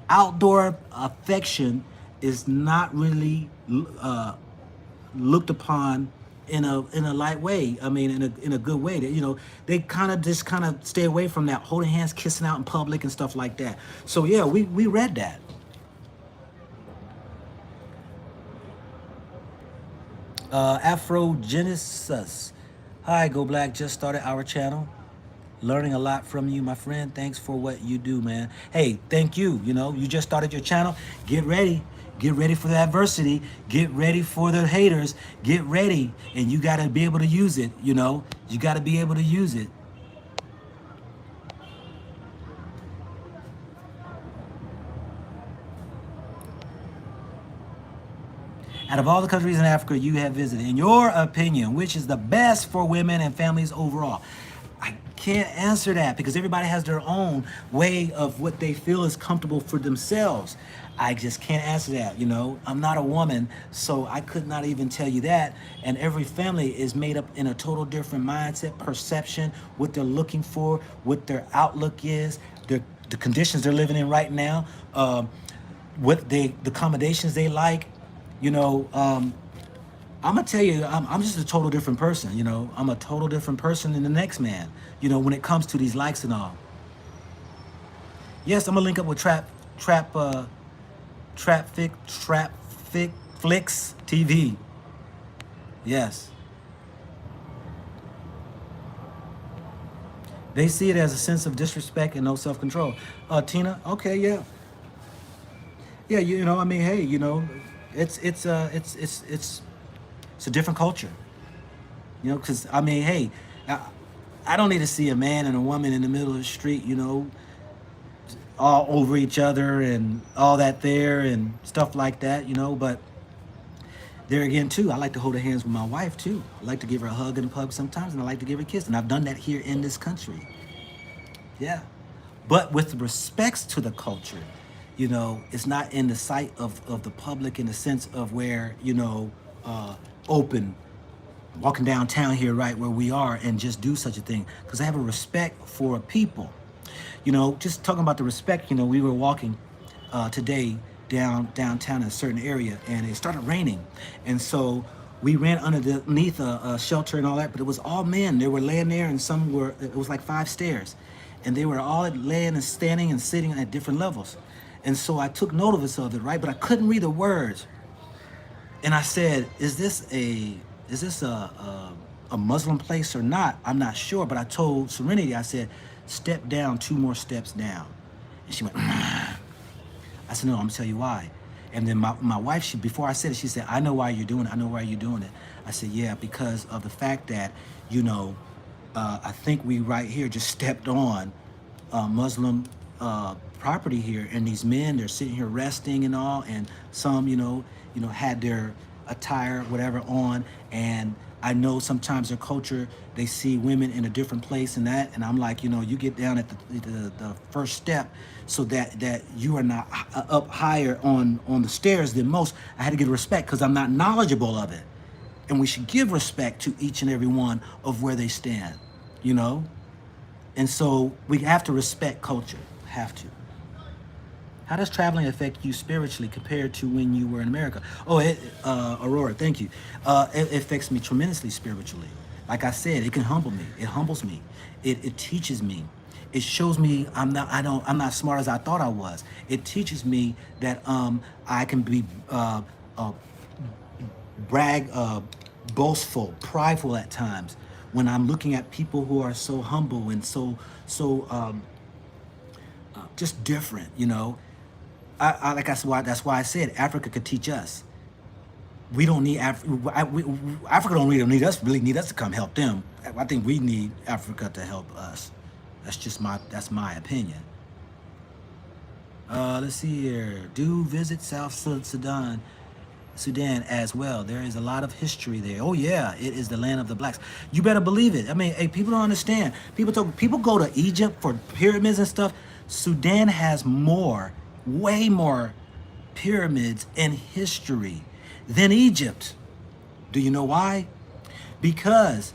Outdoor affection is not really looked upon in a light way. I mean, in a good way. That, you know, they kind of stay away from that holding hands, kissing out in public and stuff like that. So yeah, we read that. Afrogenesis. Hi, Go Black. Just started our channel. Learning a lot from you, my friend. Thanks for what you do, man. Hey, thank you. You know, you just started your channel. Get ready. Get ready for the adversity. Get ready for the haters. Get ready. And you got to be able to use it, you know. You got to be able to use it. Out of all the countries in Africa you have visited, in your opinion, which is the best for women and families overall? I can't answer that because everybody has their own way of what they feel is comfortable for themselves. I just can't answer that, you know. I'm not a woman, so I could not even tell you that. And every family is made up in a total different mindset, perception, what they're looking for, what their outlook is, the conditions they're living in right now, the accommodations they like. You know, I'm gonna tell you, I'm just a total different person. You know, I'm a total different person than the next man. You know, when it comes to these likes and all. Yes, I'm gonna link up with Trap Flicks TV. Yes. They see it as a sense of disrespect and no self-control. Tina, okay, yeah. Yeah, you know, I mean, hey, you know, it's a different culture. You know, because, I mean, hey, I don't need to see a man and a woman in the middle of the street, you know, all over each other and all that there and stuff like that, you know. But there again, too, I like to hold hands with my wife, too. I like to give her a hug in the pub sometimes, and I like to give her a kiss. And I've done that here in this country. Yeah. But with respects to the culture, you know, it's not in the sight of the public in the sense of where, you know, open, walking downtown here, right where we are, and just do such a thing. Because I have a respect for people. You know, just talking about the respect, you know, we were walking today downtown in a certain area, and it started raining, and so we ran underneath a shelter and all that. But it was all men. They were laying there, and some were. It was like 5 stairs, and they were all laying and standing and sitting at different levels. And so I took notice of it, right? But I couldn't read the words. And I said, "Is this a Muslim place or not? I'm not sure." But I told Serenity, I said, "Step down, 2 more steps down." And she went, I said, "No, I'm gonna tell you why." And then my wife, before I said it, she said, "I know why you're doing it. I know why you're doing it." I said, "Yeah, because of the fact that, I think we right here just stepped on Muslim property here, and these men, they're sitting here resting and all, and some, had their attire, whatever, on, and I know sometimes their culture, they see women in a different place and that, and I'm like, you get down at the first step, so that you are not up higher on the stairs than most. I had to give respect because I'm not knowledgeable of it, and we should give respect to each and every one of where they stand, and so we have to respect culture, have to. How does traveling affect you spiritually compared to when you were in America? Oh, Aurora, thank you. It affects me tremendously spiritually. Like I said, it can humble me. It humbles me. It teaches me. It shows me I'm not smart as I thought I was. It teaches me that I can be boastful, prideful at times when I'm looking at people who are so humble and so just different, that's why I said Africa could teach us. We don't need Africa don't really need us to come help them. I think we need Africa to help us. That's my opinion. Let's see here. Do visit South Sudan as well. There is a lot of history there. Oh yeah, it is the land of the blacks. You better believe it. I mean, hey, people don't understand. People go to Egypt for pyramids and stuff. Sudan has way more pyramids in history than Egypt. Do you know why? Because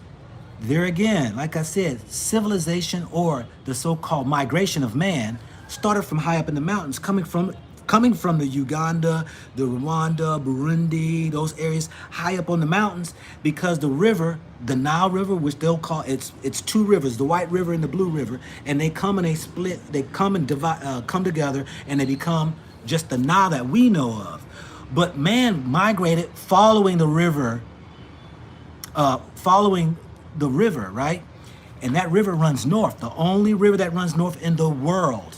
there again, like I said, civilization, or the so-called migration of man, started from high up in the mountains, coming from the Uganda, the Rwanda, Burundi, those areas high up on the mountains, because the river, the Nile River, which they'll call, it's 2 rivers, the White River and the Blue River, and they come and they split, they come and come together, and they become just the Nile that we know of. But man migrated following the river, right? And that river runs north, the only river that runs north in the world.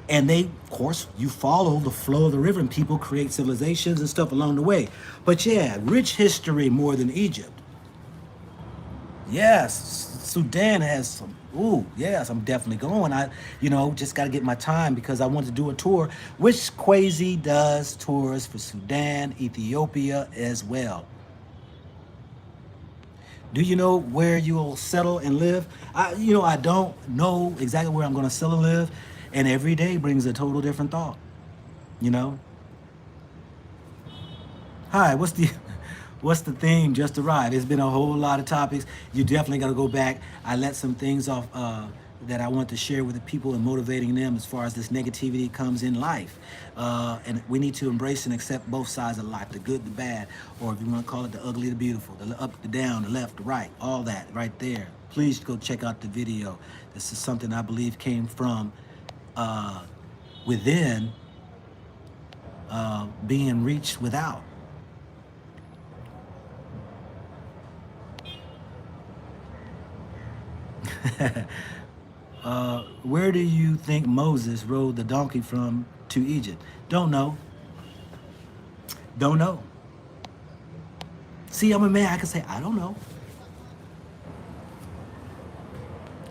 And of course, you follow the flow of the river, and people create civilizations and stuff along the way. But yeah, rich history more than Egypt. Yes, Sudan has some. Ooh, yes, I'm definitely going. I, just got to get my time because I want to do a tour, which Quasi does tours for Sudan, Ethiopia as well. Do you know where you'll settle and live? I don't know exactly where I'm going to settle and live. And every day brings a total different thought, Hi, what's the theme? Just arrived. It's been a whole lot of topics. You definitely got to go back. I let some things off that I want to share with the people and motivating them as far as this negativity comes in life. And we need to embrace and accept both sides of life, the good, the bad, or if you want to call it the ugly, the beautiful, the up, the down, the left, the right, all that right there. Please go check out the video. This is something I believe came from within, being reached without. Where do you think Moses rode the donkey from to Egypt? Don't know. See, I'm a man. I can say I don't know.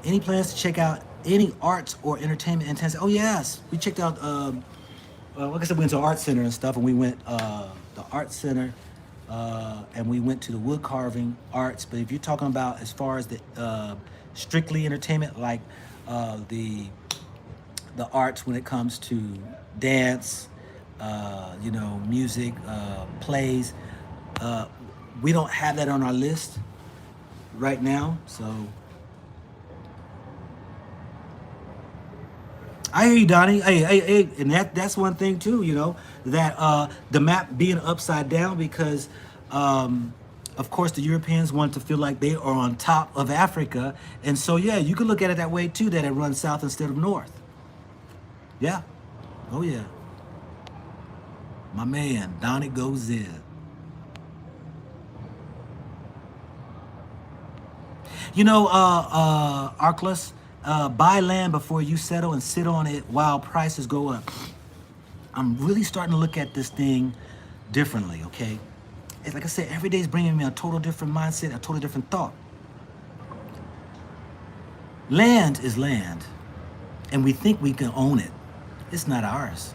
Any plans to check out any arts or entertainment in Tennessee? Oh yes, we checked out. Like I said, we went to art center and stuff, and we went the art center, and we went to the wood carving arts. But if you're talking about as far as the strictly entertainment, like the arts when it comes to dance, music, plays, we don't have that on our list right now. So I hear you, Donnie. Hey, and that's one thing too. You know that the map being upside down because, of course, the Europeans want to feel like they are on top of Africa, and so yeah, you could look at it that way too. That it runs south instead of north. Yeah. Oh yeah. My man, Donnie goes in. You know, Arclus, buy land before you settle and sit on it while prices go up. I'm really starting to look at this thing differently, okay? It's like I said, every day is bringing me a total different mindset, a total different thought. Land is land, and we think we can own it. It's not ours.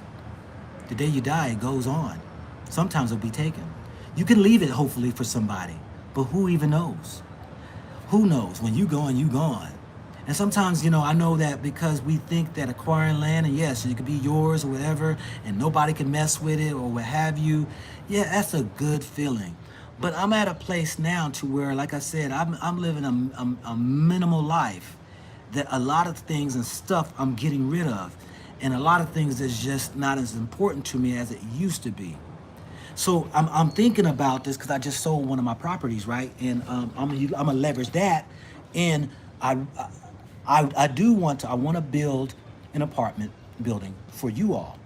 The day you die, it goes on. Sometimes it'll be taken. You can leave it, hopefully, for somebody, but who even knows? Who knows? When you gone, you gone. And sometimes, you know, I know that because we think that acquiring land, and yes, it could be yours or whatever, and nobody can mess with it or what have you. Yeah, that's a good feeling. But I'm at a place now to where, like I said, I'm living a minimal life. That a lot of things and stuff I'm getting rid of, and a lot of things that's just not as important to me as it used to be. So I'm thinking about this because I just sold one of my properties, right? And I'm gonna leverage that, and I do want to. I want to build an apartment building for you all,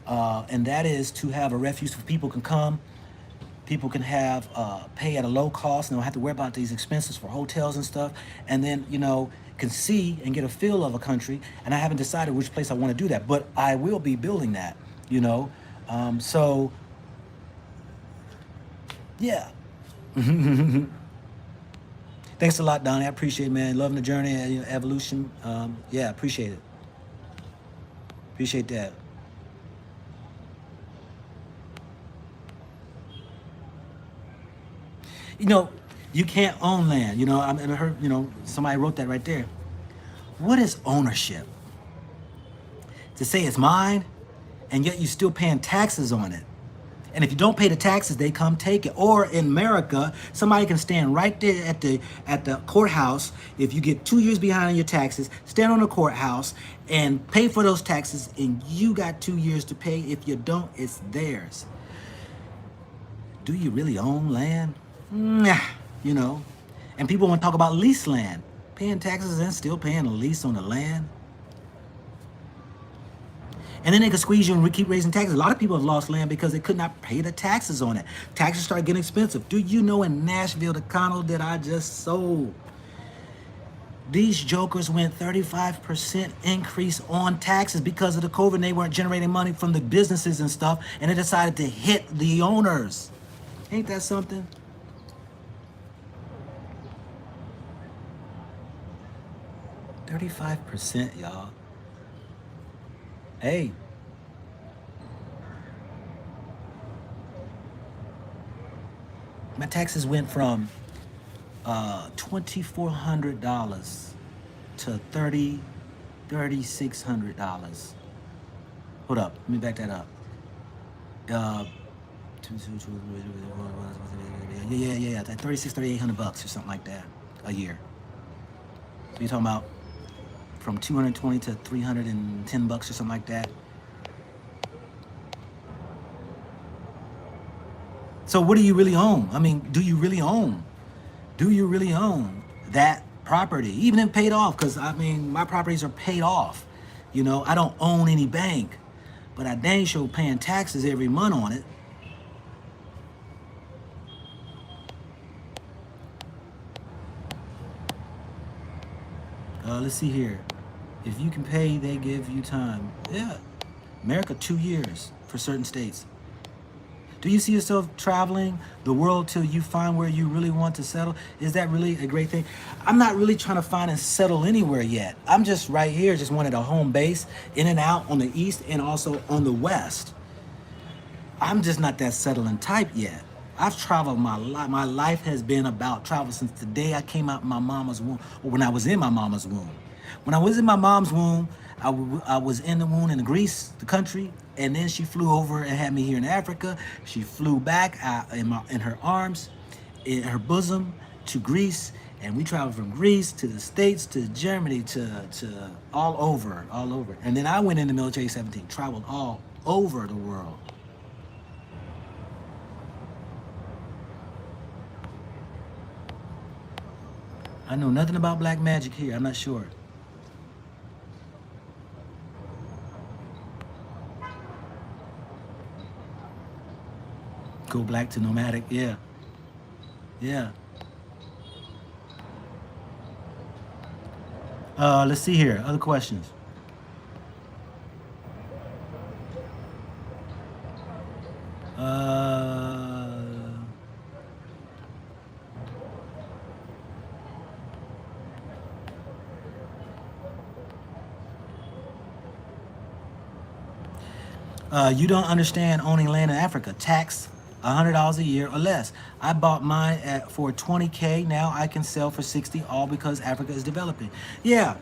and that is to have a refuge where people can come. People can have pay at a low cost and don't have to worry about these expenses for hotels and stuff. And then, you know, can see and get a feel of a country. And I haven't decided which place I want to do that, but I will be building that, you know. So, yeah. Thanks a lot, Donnie. I appreciate it, man. Loving the journey, you know, evolution. Yeah, appreciate it. Appreciate that. You know, you can't own land. You know, I heard, you know, somebody wrote that right there. What is ownership? To say it's mine, and yet you still paying taxes on it. And if you don't pay the taxes, they come take it. Or in America, somebody can stand right there at the courthouse. If you get 2 years behind on your taxes, stand on the courthouse and pay for those taxes, and you got 2 years to pay. If you don't, it's theirs. Do you really own land? Nah, you know. And people want to talk about lease land, paying taxes and still paying a lease on the land. And then they could squeeze you and keep raising taxes. A lot of people have lost land because they could not pay the taxes on it. Taxes start getting expensive. Do you know in Nashville, the condo that I just sold, these jokers went 35% increase on taxes because of the COVID, and they weren't generating money from the businesses and stuff, and they decided to hit the owners. Ain't that something? 35%, y'all. Hey. My taxes went from $2,400 to $3,600. Hold up, let me back that up. Yeah, that 3,800 bucks or something like that a year. So you're talking about from 220 to 310 bucks or something like that. So what do you really own? I mean, do you really own? Do you really own that property? Even if paid off, because I mean, my properties are paid off. You know, I don't own any bank, but I dang sure paying taxes every month on it. Let's see here. If you can pay, they give you time. Yeah. America, 2 years for certain states. Do you see yourself traveling the world till you find where you really want to settle? Is that really a great thing? I'm not really trying to find and settle anywhere yet. I'm just right here, just wanted a home base, in and out on the east and also on the west. I'm just not that settling type yet. I've traveled my life. My life has been about travel since the day I came out my mama's womb, or when I was in my mama's womb. When I was in my mom's womb, I was in the womb in Greece, the country, and then she flew over and had me here in Africa. She flew back in her arms, in her bosom, to Greece, And we traveled from Greece to the States to Germany to all over. And then I went in the military 17, traveled all over the world. I know nothing about black magic here. I'm not sure. Go black to nomadic. Yeah. Yeah. Let's see here. Other questions. You don't understand owning land in Africa. Tax $100 a year or less. I bought mine for 20K. Now I can sell for 60, all because Africa is developing. Yeah,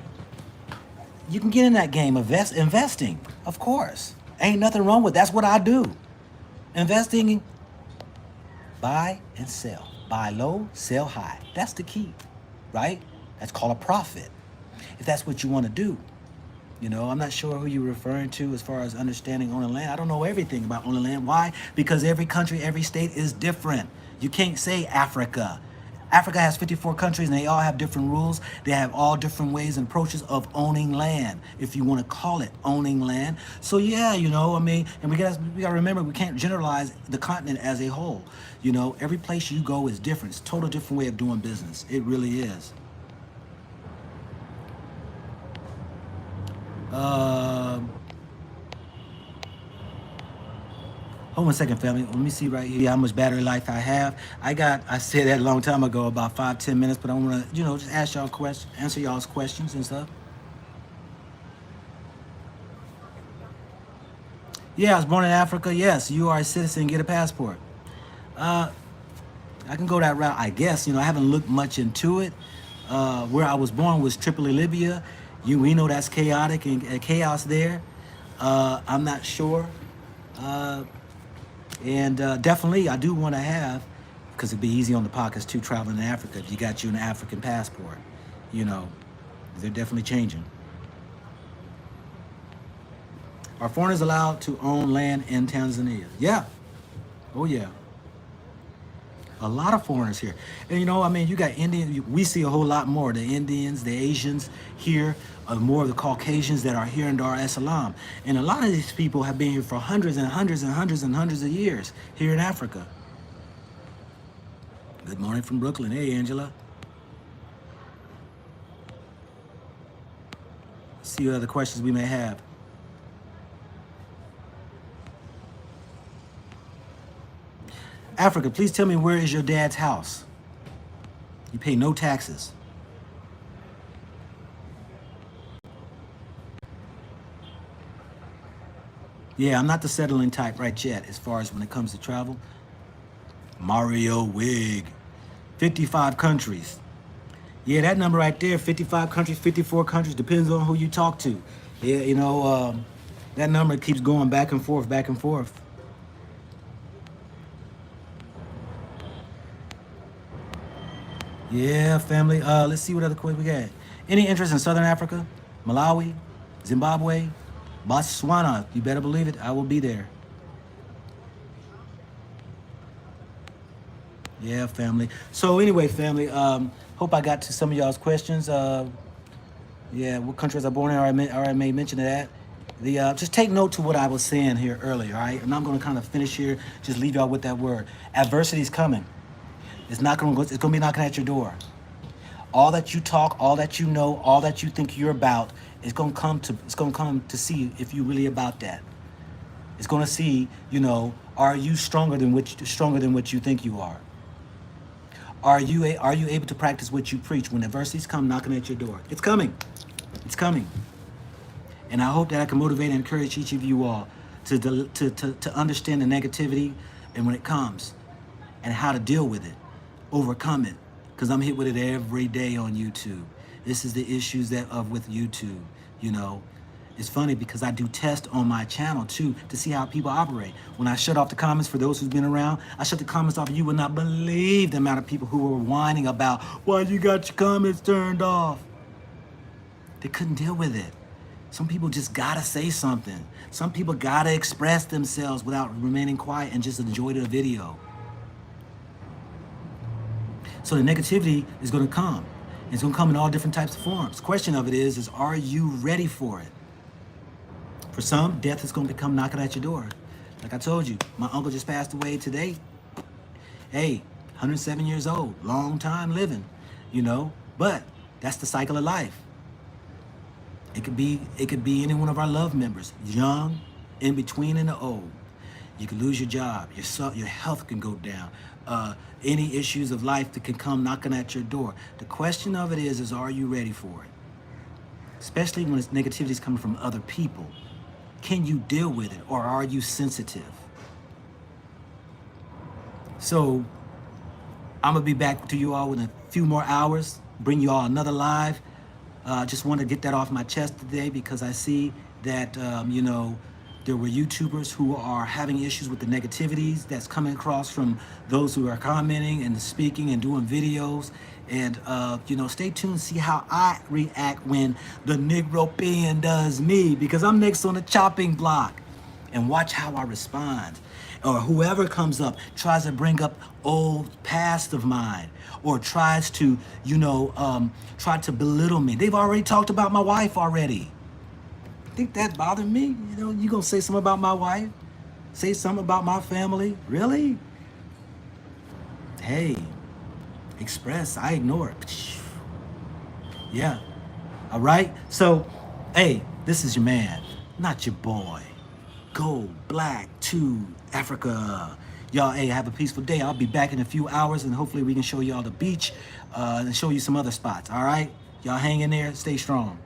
you can get in that game of investing, of course. Ain't nothing wrong with it. That's what I do. Investing, buy and sell. Buy low, sell high. That's the key, right? That's called a profit. If that's what you want to do. You know, I'm not sure who you're referring to as far as understanding owning land. I don't know everything about owning land. Why? Because every country, every state is different. You can't say Africa. Africa has 54 countries and they all have different rules. They have all different ways and approaches of owning land, if you want to call it owning land. So yeah, you know, I mean, and we gotta remember, we can't generalize the continent as a whole. You know, every place you go is different. It's a total different way of doing business. It really is. Hold on a second, family. Let me see right here how much battery life I have. I said that a long time ago, about 5-10 minutes, but I want to, you know, just ask y'all questions, answer y'all's questions and stuff. Yeah, I was born in Africa. Yes, you are a citizen. Get a passport. I can go that route, I guess. You know, I haven't looked much into it. Where I was born was Tripoli, Libya. We know that's chaotic and chaos there. I'm not sure. And definitely, I do want to have, because it'd be easy on the pockets too, traveling in Africa. If you got you an African passport, you know, they're definitely changing. Are foreigners allowed to own land in Tanzania? Yeah. Oh, yeah. A lot of foreigners here. And you know, I mean, you got Indians, we see a whole lot more. The Indians, the Asians here, more of the Caucasians that are here in Dar es Salaam. And a lot of these people have been here for hundreds and hundreds and hundreds and hundreds of years here in Africa. Good morning from Brooklyn. Hey, Angela. Let's see what other questions we may have. Africa, please tell me, where is your dad's house? You pay no taxes. Yeah, I'm not the settling type right yet as far as when it comes to travel. Mario Wig, 55 countries. Yeah, that number right there, 55 countries, 54 countries, depends on who you talk to. Yeah, you know, that number keeps going back and forth, back and forth. Yeah, family. Let's see what other questions we got. Any interest in Southern Africa, Malawi, Zimbabwe, Botswana? You better believe it. I will be there. Yeah, family. So anyway, family. Hope I got to some of y'all's questions. Yeah, what country was I born in? I already made mention of that. Just take note to what I was saying here earlier, all right? And I'm going to kind of finish here. Just leave y'all with that word. Adversity is coming. It's going to be knocking at your door. All that you talk, all that you know, all that you think you're about, it's going to come to see if you're really about that. It's going to see, you know, are you stronger than what you think you are? Are you able to practice what you preach when adversities come knocking at your door? It's coming. It's coming. And I hope that I can motivate and encourage each of you all to understand the negativity and when it comes and how to deal with it. Overcome it, because I'm hit with it every day on YouTube. This is the issues with YouTube, you know. It's funny because I do tests on my channel too to see how people operate. When I shut off the comments, for those who've been around, I shut the comments off. You would not believe the amount of people who were whining about why you got your comments turned off. They couldn't deal with it. Some people just gotta say something. Some people gotta express themselves without remaining quiet and just enjoy the video. So the negativity is gonna come. It's gonna come in all different types of forms. Question of it is are you ready for it? For some, death is gonna become knocking at your door. Like I told you, my uncle just passed away today. Hey, 107 years old, long time living, you know, but that's the cycle of life. It could be any one of our loved members, young, in between, and the old. You could lose your job, your health can go down. Any issues of life that can come knocking at your door. The question of it is are you ready for it? Especially when it's negativity is coming from other people. Can you deal with it, or are you sensitive? So I'm gonna be back to you all in a few more hours, bring you all another live. Just want to get that off my chest today because I see that, you know, there were YouTubers who are having issues with the negativities that's coming across from those who are commenting and speaking and doing videos. And, you know, stay tuned, see how I react when the Negropean does me, because I'm next on the chopping block. And watch how I respond. Or whoever comes up tries to bring up old past of mine, or tries to, you know, try to belittle me. They've already talked about my wife already. Think that bothered me? You know, you gonna say something about my wife? Say something about my family? Really? Hey, express, I ignore it. Yeah, all right? So, hey, this is your man, not your boy. Go black to Africa. Y'all, hey, have a peaceful day. I'll be back in a few hours, and hopefully we can show y'all the beach and show you some other spots, all right? Y'all hang in there, stay strong.